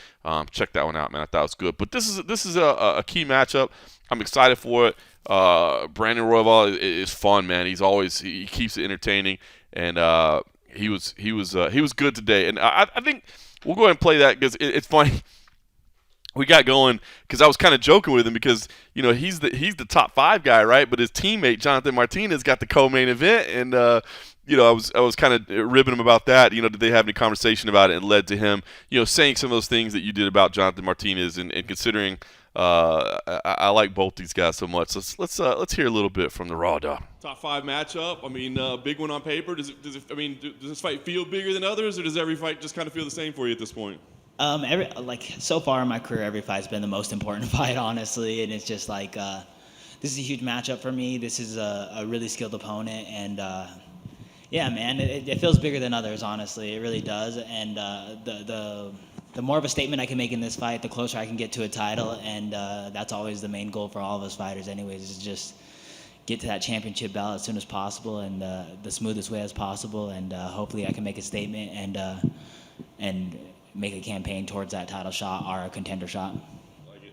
A: check that one out, man. I thought it was good. But this is a key matchup. I'm excited for it. Brandon Royval is fun, man. He keeps it entertaining, and he was good today. And I think we'll go ahead and play that because it's funny. We got going because I was kind of joking with him because he's the top 5 guy, right? But his teammate Jonathan Martinez got the co-main event, and I was kind of ribbing him about that. Did they have any conversation about it? And led to him saying some of those things that you did about Jonathan Martinez, and considering I like both these guys so much. Let's hear a little bit from the Raw Dog.
C: Top 5 matchup. I mean, big one on paper. Does this fight feel bigger than others, or does every fight just kind of feel the same for you at this point?
D: So far in my career, every fight's been the most important fight, honestly, and it's just like this is a huge matchup for me. This is a really skilled opponent, and yeah, man, it feels bigger than others, honestly. It really does, and the more of a statement I can make in this fight, the closer I can get to a title, and that's always the main goal for all of us fighters, anyways, is just get to that championship belt as soon as possible and the smoothest way as possible, and hopefully I can make a statement and make a campaign towards that title shot or a contender shot.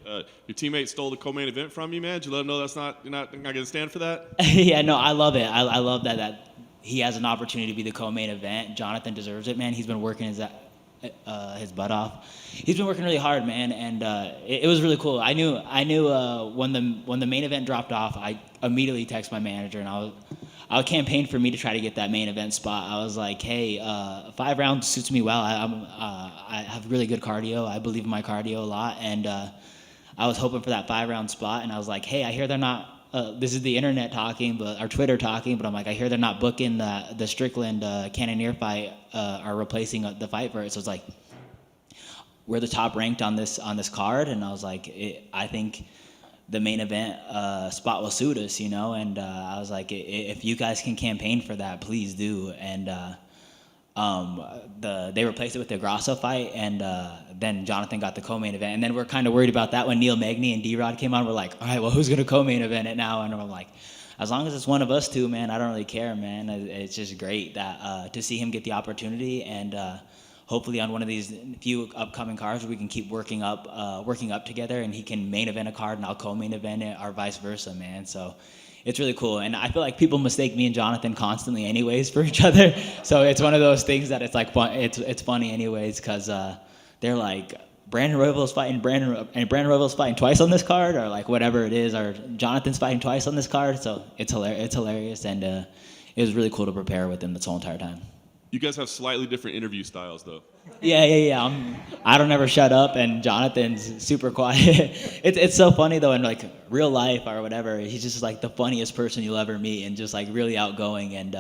C: Your teammate stole the co-main event from you, man. Did you let him know you're not going to stand for that?
D: Yeah, no, I love it. I love that he has an opportunity to be the co-main event. Jonathan deserves it, man. He's been working his butt off. He's been working really hard, man, and it was really cool. I knew when the main event dropped off, I immediately texted my manager, and I would campaign for me to try to get that main event spot. I was like, hey, 5 rounds suits me well. I have really good cardio. I believe in my cardio a lot, and I was hoping for that 5-round spot. And I was like, hey, I hear they're not. This is the internet talking, or Twitter talking, but I'm like, I hear they're not booking the Strickland Cannonier fight, are replacing the fight for it. So it's like, we're the top ranked on this card, and I was like, I think the main event spot will suit us, and I was like, if you guys can campaign for that, please do. And they replaced it with the Grasso fight, and then Jonathan got the co-main event, and then we're kind of worried about that when Neil Magny and D-Rod came on. We're like, all right, well, who's going to co-main event it now? And I'm like, as long as it's one of us two, man, I don't really care, man. It's just great that to see him get the opportunity, and hopefully on one of these few upcoming cards we can keep working up together, and he can main event a card and I'll co-main event it, or vice versa, man. So it's really cool, and I feel like people mistake me and Jonathan constantly anyways for each other. So it's one of those things that it's like it's funny anyways, because they're like, Brandon Royval's fighting Brandon Royval's fighting twice on this card, or like whatever it is, or Jonathan's fighting twice on this card. So it's hilarious, and it was really cool to prepare with him this whole entire time.
C: You guys have slightly different interview styles, though.
D: Yeah. I don't ever shut up, and Jonathan's super quiet. It's so funny though, in like real life or whatever. He's just like the funniest person you'll ever meet, and just like really outgoing, and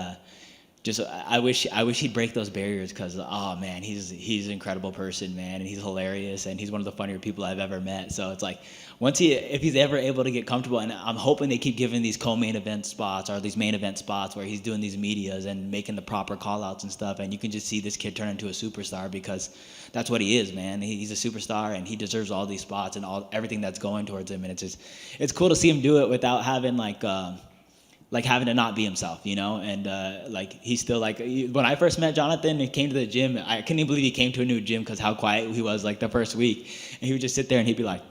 D: just I wish he'd break those barriers, because oh man, he's an incredible person, man, and he's hilarious, and he's one of the funnier people I've ever met. So it's like, if he's ever able to get comfortable, and I'm hoping they keep giving these co-main event spots or these main event spots where he's doing these medias and making the proper call-outs and stuff, and you can just see this kid turn into a superstar, because that's what he is, man. He's a superstar, and he deserves all these spots and everything that's going towards him, and it's cool to see him do it without having like having to not be himself, and like he's still like, when I first met Jonathan, he came to the gym, I couldn't even believe he came to a new gym because how quiet he was like the first week, and he would just sit there and he'd be like,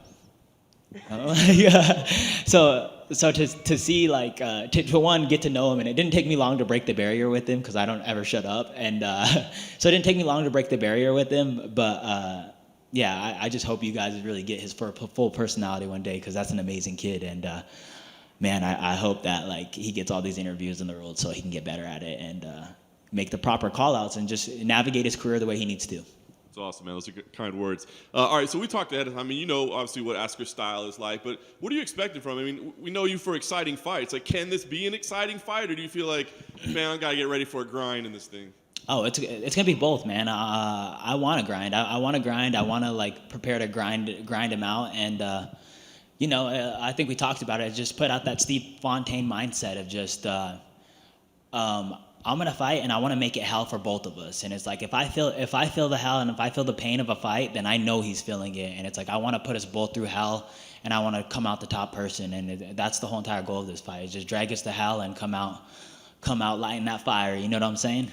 D: oh. Yeah. So to see like to one, get to know him, and it didn't take me long to break the barrier with him, because I don't ever shut up, and so it didn't take me long to break the barrier with him, but yeah, I just hope you guys really get his full personality one day, because that's an amazing kid, and man, I hope that like he gets all these interviews in the world so he can get better at it and make the proper call-outs and just navigate his career the way he needs to.
C: That's awesome, man. Those are kind words. All right, so we talked ahead of time. I mean, obviously what Asker's style is like, but what are you expecting from him? I mean, we know you for exciting fights. Like, can this be an exciting fight, or do you feel like, man, I got to get ready for a grind in this thing?
D: Oh, it's gonna be both, man. I want to grind. I want to grind. I want to like prepare to grind him out, and I think we talked about it. Just put out that Steve Fontaine mindset of just, I'm gonna fight, and I want to make it hell for both of us. And it's like, if I feel the hell and if I feel the pain of a fight, then I know he's feeling it. And it's like, I want to put us both through hell, and I want to come out the top person. And that's the whole entire goal of this fight: is just drag us to hell and come out lighting that fire. You know what I'm saying?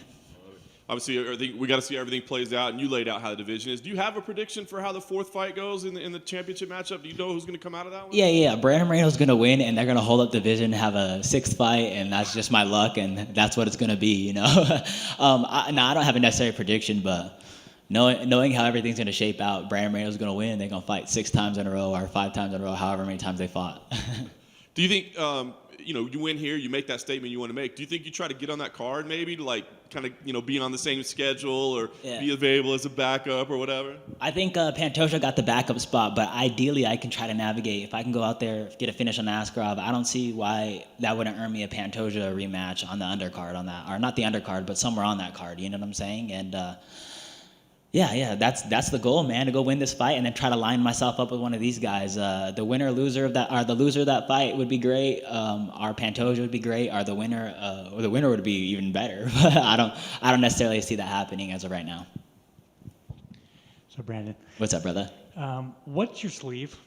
C: obviously we got to see everything plays out, and you laid out how the division is. Do you have a prediction for how the fourth fight goes in the championship matchup? Do you know who's going to come out of that one?
D: Yeah. Brandon Moreno's going to win, and they're going to hold up the division, have a sixth fight, and that's just my luck, and that's what it's going to be, I don't have a necessary prediction, but knowing how everything's going to shape out, Brandon Moreno's going to win. They're going to fight 6 times in a row or 5 times in a row, however many times they fought.
C: Do you think, you win here, you make that statement you want to make. Do you think you try to get on that card maybe to kind of, being on the same schedule or be available as a backup or whatever?
D: I think Pantoja got the backup spot, but ideally I can try to navigate. If I can go out there, get a finish on Askarov, I don't see why that wouldn't earn me a Pantoja rematch on the undercard on that, or not the undercard, but somewhere on that card, you know what I'm saying? And yeah, that's the goal, man, to go win this fight and then try to line myself up with one of these guys. The winner or loser of that fight would be great. Our Pantoja would be great. Or the winner would be even better. But I don't necessarily see that happening as of right now.
E: So Brandon,
D: what's up, brother?
E: What's your sleeve?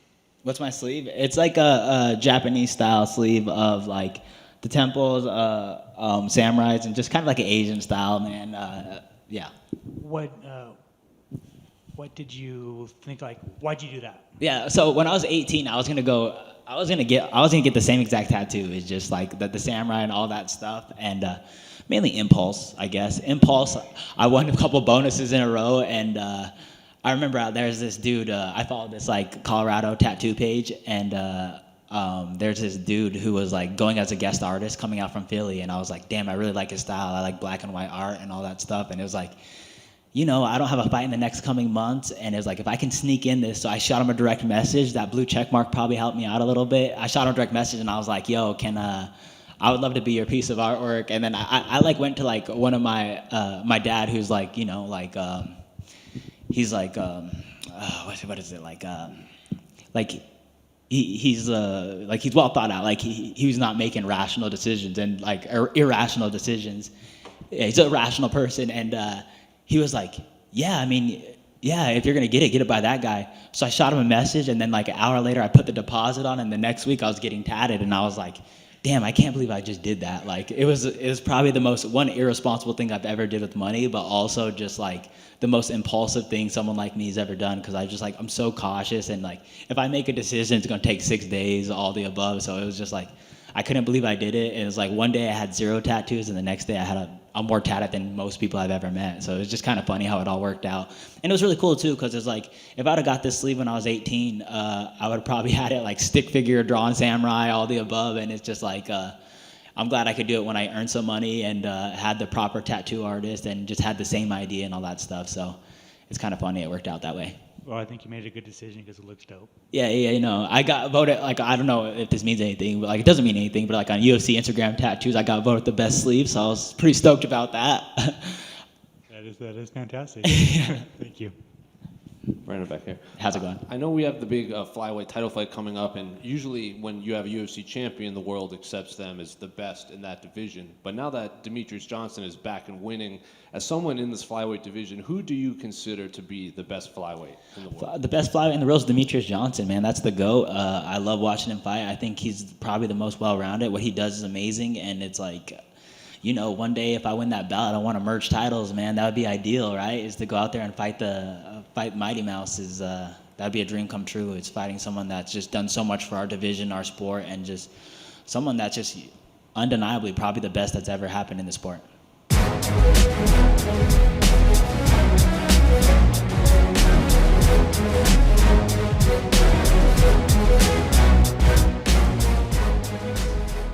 D: What's my sleeve? It's like a Japanese style sleeve of like the temples, samurais, and just kind of like an Asian style, man. Yeah.
E: What did you think? Why'd you do that?
D: Yeah. So when I was 18, I was gonna get the same exact tattoo. It's just like the samurai and all that stuff, and mainly impulse, I guess. Impulse. I won a couple bonuses in a row, and I remember there's this dude. I followed this like Colorado tattoo page, and there's this dude who was like going as a guest artist coming out from Philly, and I was like, damn, I really like his style. I like black and white art and all that stuff, and it was like, I don't have a fight in the next coming months, and it was like, if I can sneak in this, so I shot him a direct message. That blue check mark probably helped me out a little bit. I shot him a direct message, and I was like, yo, I would love to be your piece of artwork. And then I like went to like one of my dad, who's like, he's like, what is it, he's well thought out, like he's not making rational decisions and like irrational decisions. Yeah, he's a rational person, and he was like, if you're gonna get it by that guy. So I shot him a message, and then like an hour later I put the deposit on, and the next week I was getting tatted, and I was like, damn, I can't believe I just did that. Like it was probably the most irresponsible thing I've ever did with money, but also just like the most impulsive thing someone like me has ever done, because I just like, I'm so cautious, and like if I make a decision, it's gonna take 6 days, all the above. So it was just like, I couldn't believe I did it. And it was like one day I had 0 tattoos, and the next day I had I'm more tatted than most people I've ever met. So it was just kind of funny how it all worked out. And it was really cool too, because it's like, if I'd have got this sleeve when I was 18, I would have probably had it like stick figure, drawn samurai, all the above. And it's just like, I'm glad I could do it when I earned some money and had the proper tattoo artist and just had the same idea and all that stuff. So it's kind of funny it worked out that way.
E: Well, I think you made a good decision because it looks dope.
D: Yeah, I got voted, like, I don't know if this means anything, but like, it doesn't mean anything, but like on UFC Instagram tattoos, I got voted the best sleeve, so I was pretty stoked about that.
E: That is fantastic. Thank you.
F: Brandon back here.
D: How's it going?
F: I know we have the big flyweight title fight coming up, and usually when you have a UFC champion, the world accepts them as the best in that division. But now that Demetrius Johnson is back and winning, as someone in this flyweight division, who do you consider to be the best flyweight in the world? The best flyweight
D: in the world is Demetrius Johnson, man. That's the GOAT. I love watching him fight. I think he's probably the most well-rounded. What he does is amazing, and it's like, one day if I win that belt, I want to merge titles, man. That would be ideal, right? Is to go out there and fight Mighty Mouse. That'd be a dream come true. It's fighting someone that's just done so much for our division, our sport, and just someone that's just undeniably probably the best that's ever happened in the sport.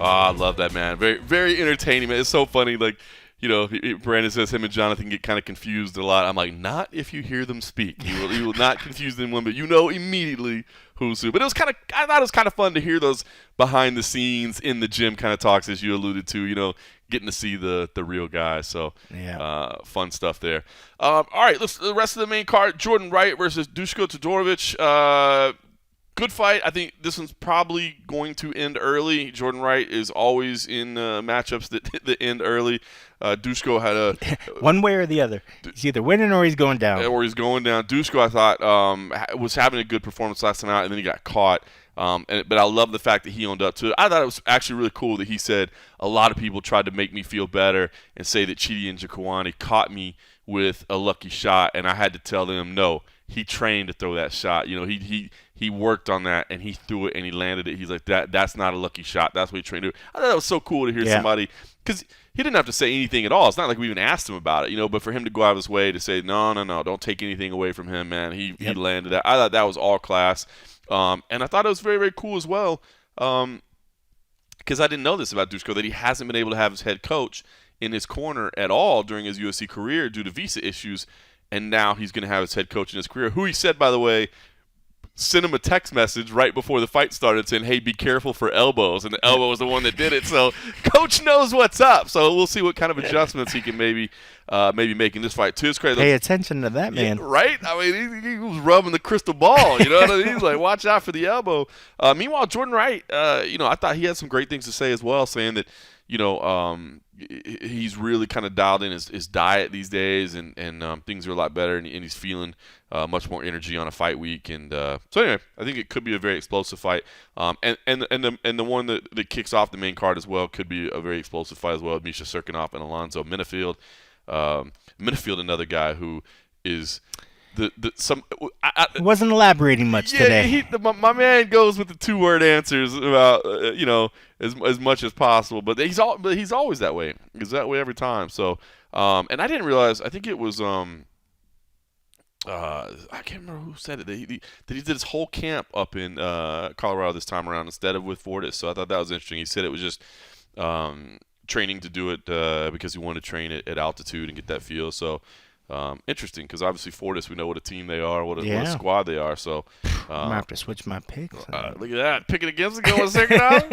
A: Oh, I love that, man. Very, very entertaining, man. It's so funny. Like, Brandon says him and Jonathan get kind of confused a lot. I'm like, not if you hear them speak. You will not confuse them one bit. You know immediately who's who. But I thought it was kind of fun to hear those behind the scenes in the gym kind of talks, as you alluded to. Getting to see the real guy. So, yeah, fun stuff there. All right, the rest of the main card: Jordan Wright versus Duško Todorović. Good fight. I think this one's probably going to end early. Jordan Wright is always in matchups that end early. Duško had a
B: one way or the other. He's either winning or he's going down.
A: Duško, I thought, was having a good performance last time out, and then he got caught. But I love the fact that he owned up to it. I thought it was actually really cool that he said a lot of people tried to make me feel better and say that Chidi Njokuani caught me with a lucky shot, and I had to tell them no. He trained to throw that shot. He worked on that, and he threw it, and he landed it. He's like, that's not a lucky shot. That's what he trained to do. I thought that was so cool to hear somebody, because he didn't have to say anything at all. It's not like we even asked him about it, but for him to go out of his way to say, no, don't take anything away from him, man. He landed that. I thought that was all class. And I thought it was very, very cool as well, because I didn't know this about Dushko, that he hasn't been able to have his head coach in his corner at all during his UFC career due to visa issues. And now he's going to have his head coach in his career, who he said, by the way, sent him a text message right before the fight started saying, hey, be careful for elbows. And the elbow was the one that did it. So coach knows what's up. So we'll see what kind of adjustments he can maybe make in this fight. To his credit,
B: pay attention to that, man.
A: Yeah, right? I mean, he was rubbing the crystal ball. You know what I mean? He's like, watch out for the elbow. Meanwhile, Jordan Wright, I thought he had some great things to say as well, saying that, he's really kind of dialed in his diet these days, and things are a lot better, and he's feeling much more energy on a fight week. And so anyway, I think it could be a very explosive fight. And the one that kicks off the main card as well could be a very explosive fight as well. Misha Serkinov and Alonzo Minifield. Minifield, another guy who is
B: wasn't elaborating much today.
A: My man goes with the 2-word answers about as much as possible, but he's always that way. He's that way every time. So and I didn't realize. I think it was I can't remember who said it. That he did his whole camp up in Colorado this time around instead of with Fortis. So I thought that was interesting. He said it was just training to do it because he wanted to train at altitude and get that feel. So interesting, because obviously Fortis, we know what a team they are, what a squad they are. So
B: I'm gonna have to switch my picks.
A: Look at that, picking against it, going second out.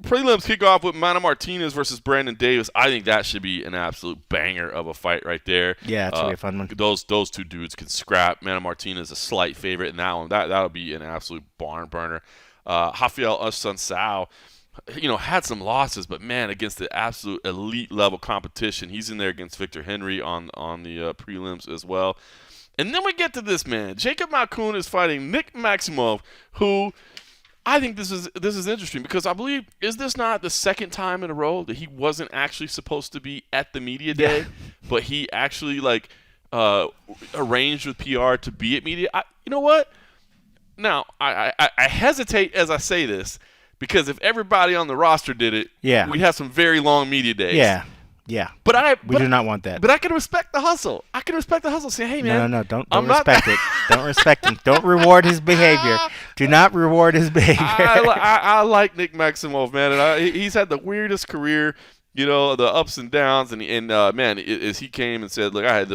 A: Prelims kick off with Mana Martinez versus Brandon Davis. I think that should be an absolute banger of a fight right there.
B: Yeah, it's gonna be a fun one.
A: Those two dudes can scrap. Mana Martinez is a slight favorite in that one. That'll be an absolute barn burner. Rafael Assunção, had some losses, but man, against the absolute elite level competition, he's in there against Victor Henry on the prelims as well. And then we get to this man, Jacob Malkoun is fighting Nick Maximov, who I think this is interesting, because I believe, is this not the second time in a row that he wasn't actually supposed to be at the media day, but he actually arranged with PR to be at media? You know what? Now I hesitate as I say this, because if everybody on the roster did it, we'd have some very long media days.
B: Yeah.
A: But
B: we do not want that.
A: But I can respect the hustle. Say, hey, man.
B: No, don't respect it. Don't respect him. Don't reward his behavior. Do not reward his behavior.
A: I like Nick Maximov, man, and he's had the weirdest career. The ups and downs, and man, as he came and said, look, I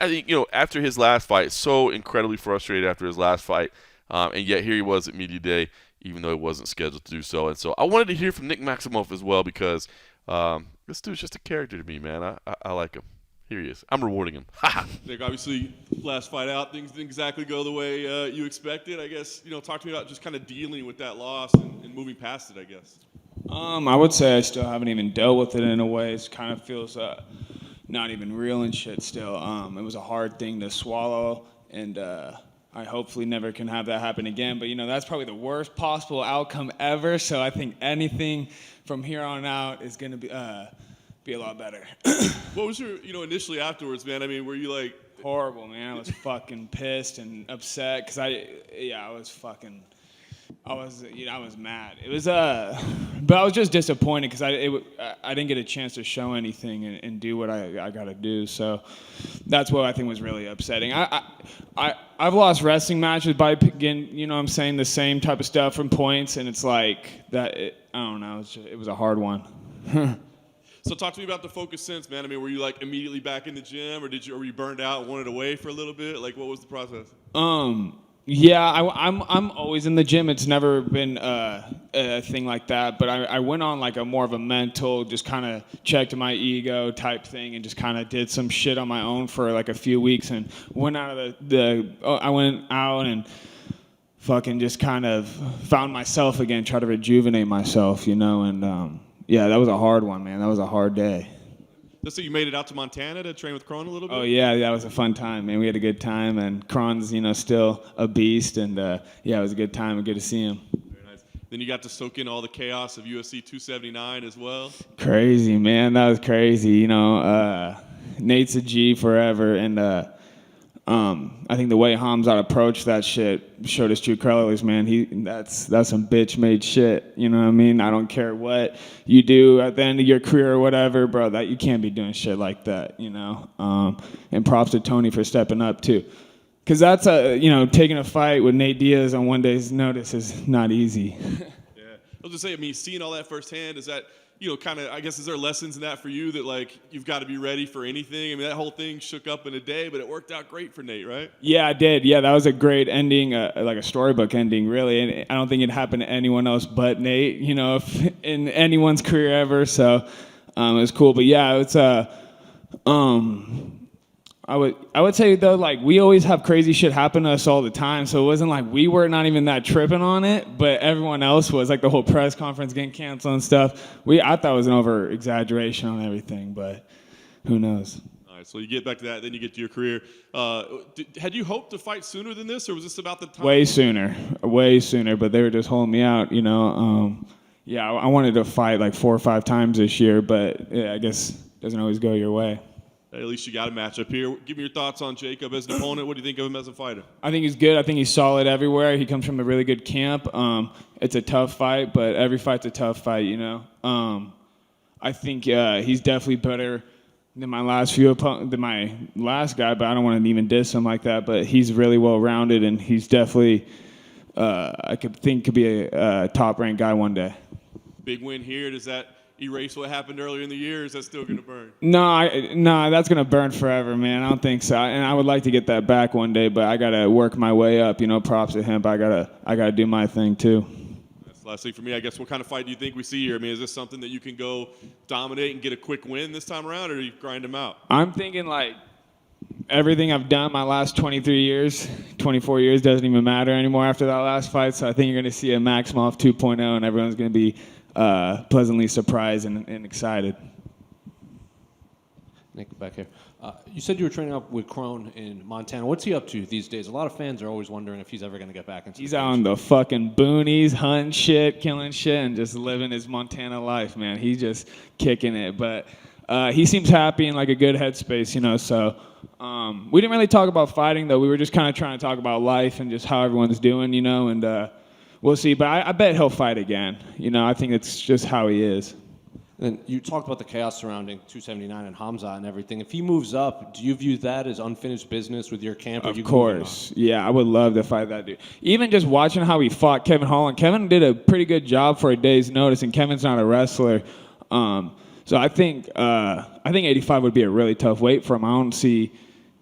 A: think after his last fight, so incredibly frustrated after his last fight, and yet here he was at media day, even though he wasn't scheduled to do so. And so I wanted to hear from Nick Maximov as well, because this dude's just a character to me, man. I like him. Here he is. I'm rewarding him.
C: Nick, obviously, last fight out, things didn't exactly go the way you expected. I guess, talk to me about just kind of dealing with that loss and moving past it, I guess.
G: I would say I still haven't even dealt with it in a way. It kind of feels not even real and shit still. It was a hard thing to swallow, and I hopefully never can have that happen again. But, that's probably the worst possible outcome ever. So I think anything from here on out is going to be a lot better.
C: What was your, initially afterwards, man? I mean, were you like...
G: Horrible, man. I was fucking pissed and upset because I was mad. It was but I was just disappointed because I didn't get a chance to show anything and do what I got to do. So that's what I think was really upsetting. I've lost wrestling matches by again, I'm saying the same type of stuff from points, and it's like that. I don't know. It was a hard one.
C: So talk to me about the focus since, man. I mean, were you like immediately back in the gym, or were you burned out and wanted away for a little bit? Like, what was the process?
G: Yeah, I'm always in the gym. It's never been a thing like that. But I went on like a more of a mental, just kind of checked my ego type thing, and just kind of did some shit on my own for like a few weeks, and went out of I went out and fucking just kind of found myself again, try to rejuvenate myself, and yeah, that was a hard one, man. That was a hard day.
C: So you made it out to Montana to train with Kron a little bit?
G: Oh yeah, that was a fun time, man. We had a good time, and Kron's, still a beast, and yeah, it was a good time and good to see him.
C: Very nice. Then you got to soak in all the chaos of UFC 279 as well.
G: Crazy, man. That was crazy. Nate's a G forever, and I think the way Hamzat approached that shit showed his true colors, man. That's some bitch-made shit. You know what I mean? I don't care what you do at the end of your career or whatever, bro. That you can't be doing shit like that, And props to Tony for stepping up too, because that's taking a fight with Nate Diaz on one day's notice is not easy.
C: Yeah, I was just saying. Seeing all that firsthand, is that kind of, I guess, is there lessons in that for you that, like, you've got to be ready for anything? That whole thing shook up in a day, but it worked out great for Nate, right?
G: Yeah, I did. Yeah, that was a great ending, like a storybook ending, really. And I don't think it happened to anyone else but Nate, if in anyone's career ever. So it was cool. But yeah, it's I would say though, like, we always have crazy shit happen to us all the time, so it wasn't like we were not even that tripping on it, but everyone else was, like the whole press conference getting canceled and stuff. I thought it was an over exaggeration on everything, but who knows?
C: All right, so you get back to that, then you get to your career. Had you hoped to fight sooner than this, or was this about the time?
G: Way sooner, but they were just holding me out, Yeah, I wanted to fight like 4 or 5 times this year, but yeah, I guess it doesn't always go your way.
C: At least you got a matchup here. Give me your thoughts on Jacob as an opponent. What do you think of him as a fighter?
G: I think he's good. I think he's solid everywhere. He comes from a really good camp. It's a tough fight, but every fight's a tough fight, I think he's definitely better than my last guy, but I don't want to even diss him like that. But he's really well-rounded, and he's definitely, could be a top-ranked guy one day.
C: Big win here. Does that erase what happened earlier in the year, or is that still going to burn?
G: No, that's going to burn forever, man. I don't think so. And I would like to get that back one day, but I got to work my way up. Props to him, but I got to do my thing too.
C: That's the last thing for me. I guess, what kind of fight do you think we see here? Is this something that you can go dominate and get a quick win this time around, or do you grind him out?
G: I'm thinking like everything I've done my last 23 years, 24 years doesn't even matter anymore after that last fight. So I think you're going to see a Maximov 2.0, and everyone's going to be pleasantly surprised and excited.
F: Nick, back here. You said you were training up with Kron in Montana. What's he up to these days? A lot of fans are always wondering if he's ever going to get back into
G: He's
F: the
G: out in the fucking boonies, hunting shit, killing shit, and just living his Montana life, man. He's just kicking it. But he seems happy in like a good headspace, so we didn't really talk about fighting, though. We were just kind of trying to talk about life and just how everyone's doing, and we'll see. But I bet he'll fight again. I think it's just how he is.
F: And you talked about the chaos surrounding 279 and Hamzat and everything. If he moves up, do you view that as unfinished business with your camp?
G: Of course. Yeah, I would love to fight that dude. Even just watching how he fought Kevin Holland. Kevin did a pretty good job for a day's notice, and Kevin's not a wrestler. So I think 85 would be a really tough weight for him. I don't see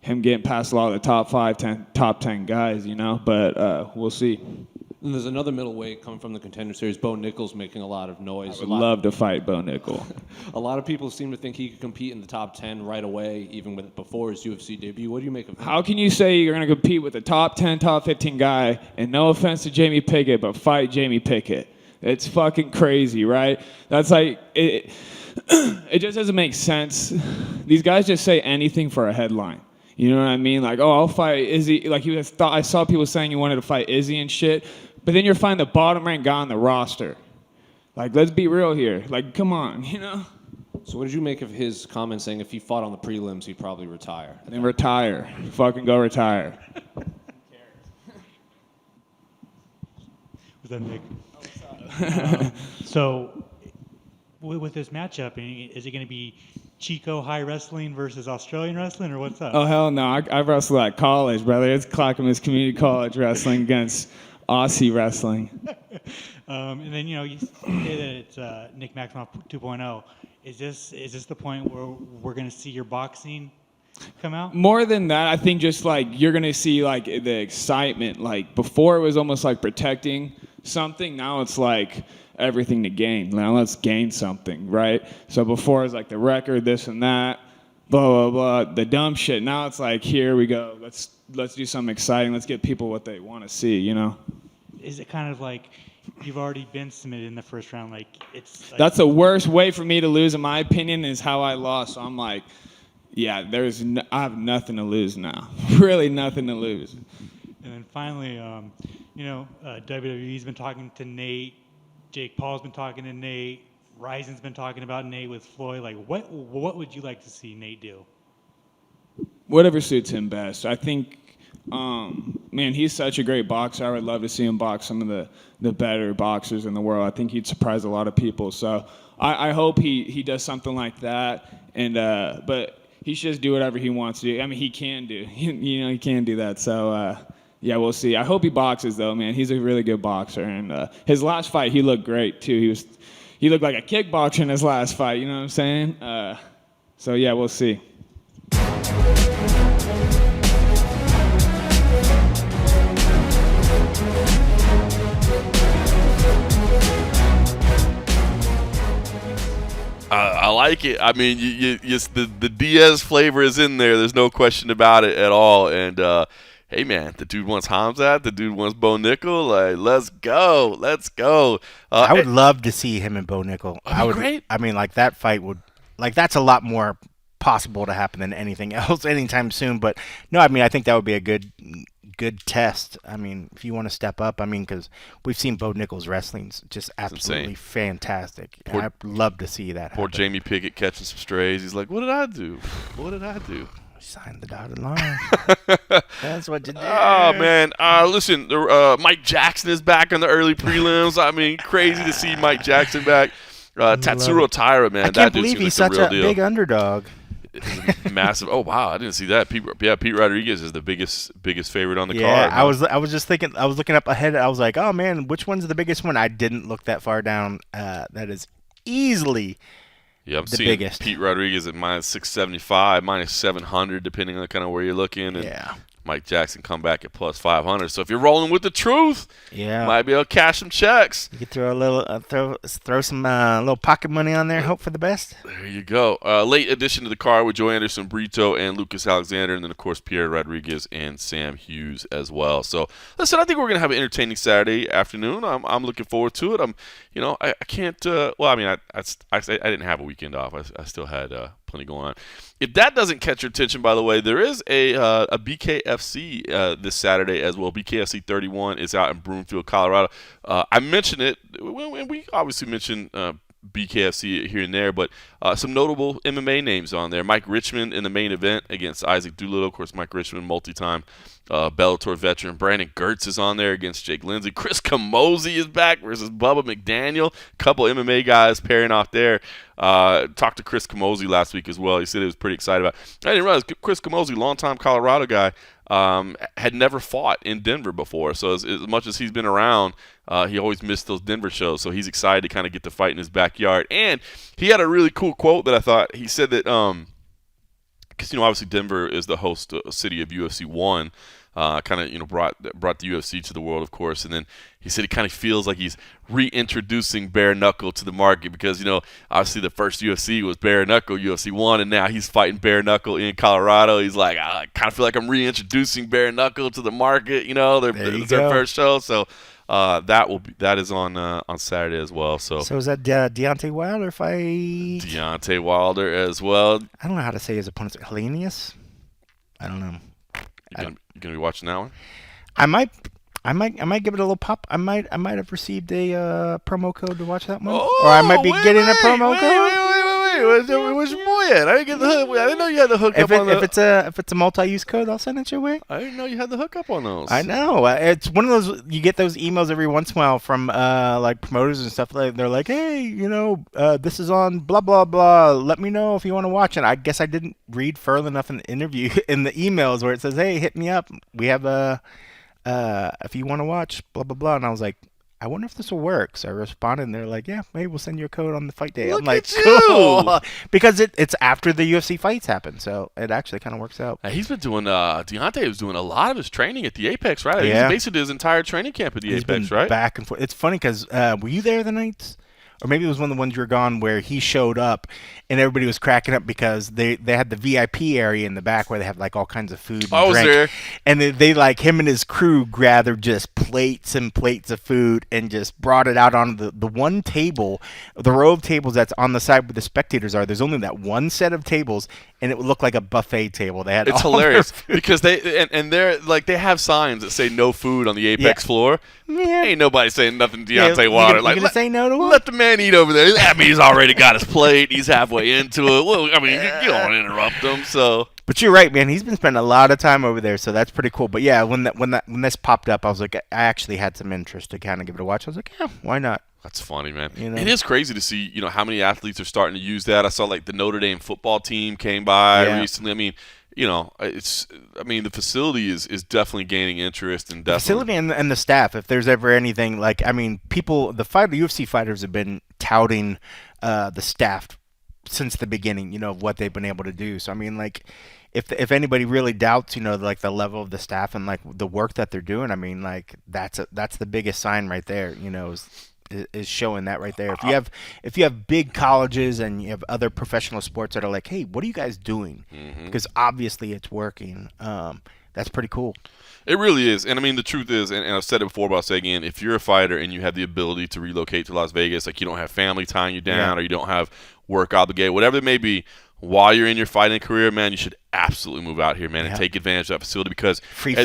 G: him getting past a lot of the top 10 guys, but we'll see.
F: And there's another middleweight coming from the Contender Series, Bo Nickal's making a lot of noise.
G: I would love to fight Bo Nickel.
F: A lot of people seem to think he could compete in the top 10 right away, even before his UFC debut. What do you make of that?
G: How can you say you're going to compete with a top 10, top 15 guy, and no offense to Jamie Pickett, but fight Jamie Pickett? It's fucking crazy, right? That's like, it just doesn't make sense. These guys just say anything for a headline. You know what I mean? Like, oh, I'll fight Izzy. Like, I saw people saying you wanted to fight Izzy and shit. But then you're finding the bottom-ranked guy on the roster. Like, let's be real here. Like, come on,
F: So what did you make of his comment saying if he fought on the prelims, he'd probably retire?
G: Then retire. Fucking go retire.
E: Was that Nick? So, with this matchup, is it going to be Chico High Wrestling versus Australian Wrestling, or what's up?
G: Oh, hell no. I wrestled at college, brother. It's Clackamas Community College wrestling against Aussie wrestling.
E: And then, you say that it's Nick Maximov 2.0. Is this the point where we're going to see your boxing come out?
G: More than that, I think just like you're going to see like the excitement. Like before it was almost like protecting something. Now it's like everything to gain. Now let's gain something, right? So before it was like the record, this and that, blah, blah, blah, the dumb shit. Now it's like, here we go. Let's do something exciting. Let's get people what they want to see,
E: Is it kind of like you've already been submitted in the first round. Like it's. Like,
G: That's the worst way for me to lose, in my opinion, is how I lost. So I'm like, yeah, I have nothing to lose now. Really nothing to lose.
E: And then finally, WWE's been talking to Nate. Jake Paul's been talking to Nate. Ryzen's been talking about Nate with Floyd. Like, what would you like to see Nate do?
G: Whatever suits him best. I think, man, he's such a great boxer. I would love to see him box some of the better boxers in the world. I think he'd surprise a lot of people. So I hope he does something like that. And but he should just do whatever he wants to do. I mean, he can do. He can do that. So. Yeah, we'll see. I hope he boxes, though, man. He's a really good boxer. And his last fight, he looked great, too. He looked like a kickboxer in his last fight, you know what I'm saying? So, yeah, we'll see.
A: I like it. I mean, the Diaz flavor is in there. There's no question about it at all. And, hey, man, the dude wants Hamzat. The dude wants Bo Nickel. Like, let's go. Let's go.
B: I would love to see him and Bo Nickel.
A: Great.
B: I mean, like, that fight would – like, that's a lot more possible to happen than anything else anytime soon. But, no, I mean, I think that would be a good test. I mean, if you want to step up, I mean, because we've seen Bo Nickel's wrestling's just absolutely fantastic. I'd love to see that happen.
A: Poor Jamie Pickett catching some strays. He's like, what did I do? What did I do?
B: Sign the dotted line. That's what you do.
A: Oh, man. Listen, Mike Jackson is back in the early prelims. I mean, crazy to see Mike Jackson back. Tatsuro Taira, man.
B: I can't believe he's such a big underdog.
A: Massive. Oh, wow. I didn't see that. Pete Rodriguez is the biggest favorite on the card.
B: Yeah, I was just thinking. I was looking up ahead. I was like, oh, man, which one's the biggest one? I didn't look that far down. That is easily
A: I'm
B: the
A: seeing
B: biggest.
A: Pete Rodriguez at minus 675, minus 700, depending on kind of where you're looking. And Mike Jackson come back at plus 500. So if you're rolling with the truth, might be able to cash some checks.
B: You could throw a little, throw some little pocket money on there. Hope for the best.
A: There you go. Late addition to the card with Joe Anderson, Brito, and Lucas Alexander, and then of course Pierre Rodriguez and Sam Hughes as well. So listen, I think we're gonna have an entertaining Saturday afternoon. I'm looking forward to it. I can't. Well, I mean, I didn't have a weekend off. I still had plenty going on. If that doesn't catch your attention, by the way, there is a BKFC this Saturday as well. BKFC 31 is out in Broomfield, Colorado. I mentioned it. We obviously mentioned BKFC here and there, but some notable MMA names on there. Mike Richmond in the main event against Isaac Doolittle. Of course, Mike Richmond, multi-time Bellator veteran. Brandon Gertz is on there against Jake Lindsay. Chris Camozzi is back versus Bubba McDaniel. Couple MMA guys pairing off there. Talked to Chris Camozzi last week as well. He said he was pretty excited about it. I didn't realize Chris Camozzi, longtime Colorado guy, had never fought in Denver before. So as much as he's been around, he always missed those Denver shows. So he's excited to kind of get to fight in his backyard. And he had a really cool quote that I thought. He said that because obviously Denver is the host city of UFC 1, kind of brought the UFC to the world, of course, and then he said he kind of feels like he's reintroducing bare knuckle to the market because obviously the first UFC was bare knuckle UFC 1, and now he's fighting bare knuckle in Colorado. He's like, I kind of feel like I'm reintroducing bare knuckle to the market. It's their first show, so. That is on Saturday as well. So
B: is that Deontay Wilder fight?
A: Deontay Wilder as well.
B: I don't know how to say his opponent's Hellenius. I don't know.
A: You gonna be watching that one?
B: I might give it a little pop. I might have received a promo code to watch that one, or I might be getting a promo code.
A: Where's your boy at? I didn't get the hook. I didn't know you had the hookup on the.
B: If it's a multi-use code, I'll send it your way.
A: I didn't know you had the hookup on those.
B: I know. It's one of those. You get those emails every once in a while from like promoters and stuff. They're like, hey, this is on blah blah blah. Let me know if you want to watch it. I guess I didn't read further enough in the interview in the emails where it says, hey, hit me up. We have if you want to watch blah blah blah. And I was like, I wonder if this will work. So I responded, and they're like, yeah, maybe we'll send you a code on the fight day. I'm like, cool. Because it's after the UFC fights happen, so it actually kind of works out.
A: He's been doing, Deontay was doing a lot of his training at the Apex, right?
B: Yeah.
A: He's basically his entire training camp at the Apex, right?
B: Back and forth. It's funny because were you there the night or maybe it was one of the ones you were gone where he showed up and everybody was cracking up because they had the VIP area in the back where they have like all kinds of food and
A: I was
B: drink.
A: there.
B: And they like him and his crew gathered just plates and plates of food and just brought it out on the one table, the row of tables that's on the side where the spectators are. There's only that one set of tables, and it would look like a buffet table. They had
A: It's
B: all
A: hilarious
B: their food.
A: because they're like they have signs that say no food on the Apex floor.
B: Yeah.
A: Ain't nobody saying nothing to
B: Yeah,
A: Deontay
B: you
A: Wilder.
B: gonna
A: Like
B: say no to him?
A: let the man eat over there. I mean, he's already got his plate. He's halfway into it. Well, I mean, you don't want to interrupt him. So,
B: But you're right, man. He's been spending a lot of time over there, so that's pretty cool. But yeah, when this popped up, I was like, I actually had some interest to kind of give it a watch. I was like, yeah, why not?
A: that's funny, man.
B: You know?
A: It is crazy to see, how many athletes are starting to use that. I saw like the Notre Dame football team came by recently. I mean, the facility is definitely gaining interest and
B: The
A: definitely.
B: facility and the staff. If there's ever anything the UFC fighters have been touting the staff since the beginning, of what they've been able to do. So I mean, like, if anybody really doubts, like the level of the staff and like the work that they're doing, I mean, like that's the biggest sign right there. Is showing that right there. If you have big colleges and you have other professional sports that are like, hey, what are you guys doing? Because obviously it's working. That's pretty cool.
A: It really is. And I mean, the truth is, and I've said it before, but I'll say again, if you're a fighter and you have the ability to relocate to Las Vegas, like you don't have family tying you down or you don't have work obligated, whatever it may be, while you're in your fighting career, man, you should absolutely move out here, man, and take advantage of that facility because
B: Free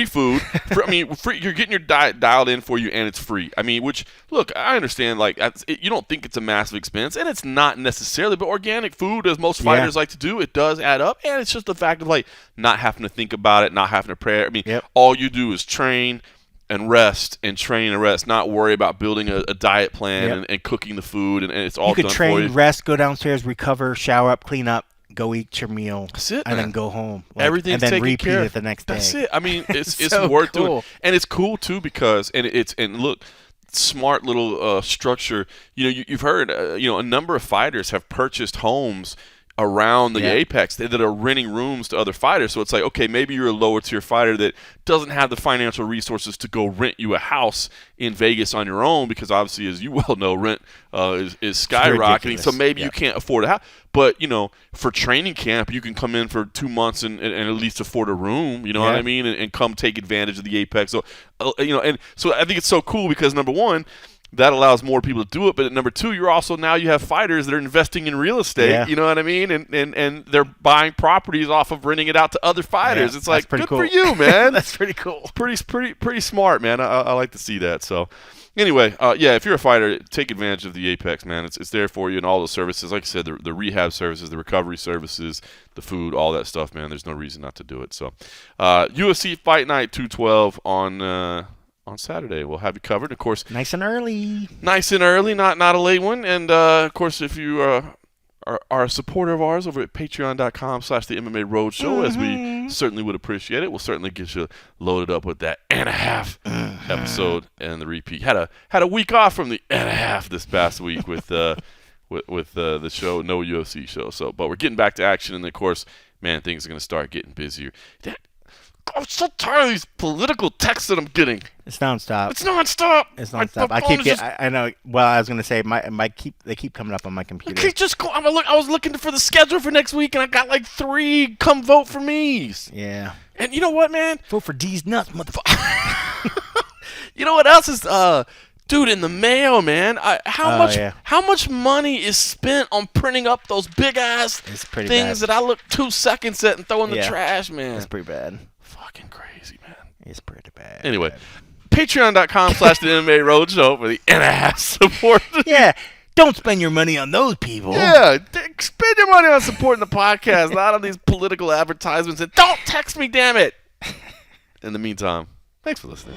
B: food.
A: You're getting your diet dialed in for you, and it's free. I mean, which, look, I understand, like, you don't think it's a massive expense, and it's not necessarily, but organic food, as most fighters like to do, it does add up, and it's just the fact of, like, not having to think about it, not having to pray. I mean, all you do is train and rest and train and rest, not worry about building a diet plan and cooking the food, and it's all
B: You could
A: done
B: train,
A: for you.
B: rest, go downstairs, recover, shower up, clean up, go eat your meal,
A: That's it,
B: and
A: man.
B: then go home.
A: Everything's
B: and then
A: taken
B: repeat
A: care of.
B: it the next day.
A: That's it. I mean, it's
B: So
A: worth
B: cool.
A: doing, and it's cool too because and look, smart little structure. You've heard a number of fighters have purchased homes around the Apex that are renting rooms to other fighters. So it's like, okay, maybe you're a lower tier fighter that doesn't have the financial resources to go rent you a house in Vegas on your own because obviously, as you well know, rent is skyrocketing.
B: ridiculous.
A: So maybe you can't afford a house. But, for training camp, you can come in for 2 months and at least afford a room, you know what I mean, and come take advantage of the Apex. So, and so I think it's so cool because, number one, that allows more people to do it. But at number two, now you have fighters that are investing in real estate. You know what I mean? And they're buying properties off of renting it out to other fighters. It's like, good
B: cool.
A: for you, man.
B: That's pretty cool.
A: Pretty smart, man. I like to see that. So anyway, if you're a fighter, take advantage of the Apex, man. It's there for you and all the services. Like I said, the rehab services, the recovery services, the food, all that stuff, man. There's no reason not to do it. So UFC Fight Night 212 on Saturday. We'll have you covered. Of course,
B: Nice and early,
A: not a late one. And of course, if you are a supporter of ours over at patreon.com/the MMA Roadshow, as we certainly would appreciate it, we'll certainly get you loaded up with that and a half episode and the repeat. Had a week off from the and a half this past week with the show, no UFC show. So, but we're getting back to action, and of course, man, things are going to start getting busier. I'm so tired of these political texts that I'm getting.
B: It's nonstop.
A: It's nonstop.
B: I know. Well, I was gonna say they keep coming up on my computer.
A: Okay, just go. I was looking for the schedule for next week, and I got like 3 come vote for me's.
B: Yeah.
A: And you know what, man?
B: Vote for D's nuts, motherfucker.
A: You know what else is dude, in the mail, man? How much money is spent on printing up those big ass things that I look 2 seconds at and throw in the trash, man?
B: That's pretty bad.
A: Fucking crazy, man.
B: It's pretty bad.
A: Anyway, patreon.com/the MMA Roadshow for the and a half support.
B: Yeah. Don't spend your money on those people.
A: Yeah, spend your money on supporting the podcast, not on these political advertisements. And don't text me, damn it. In the meantime, thanks for listening.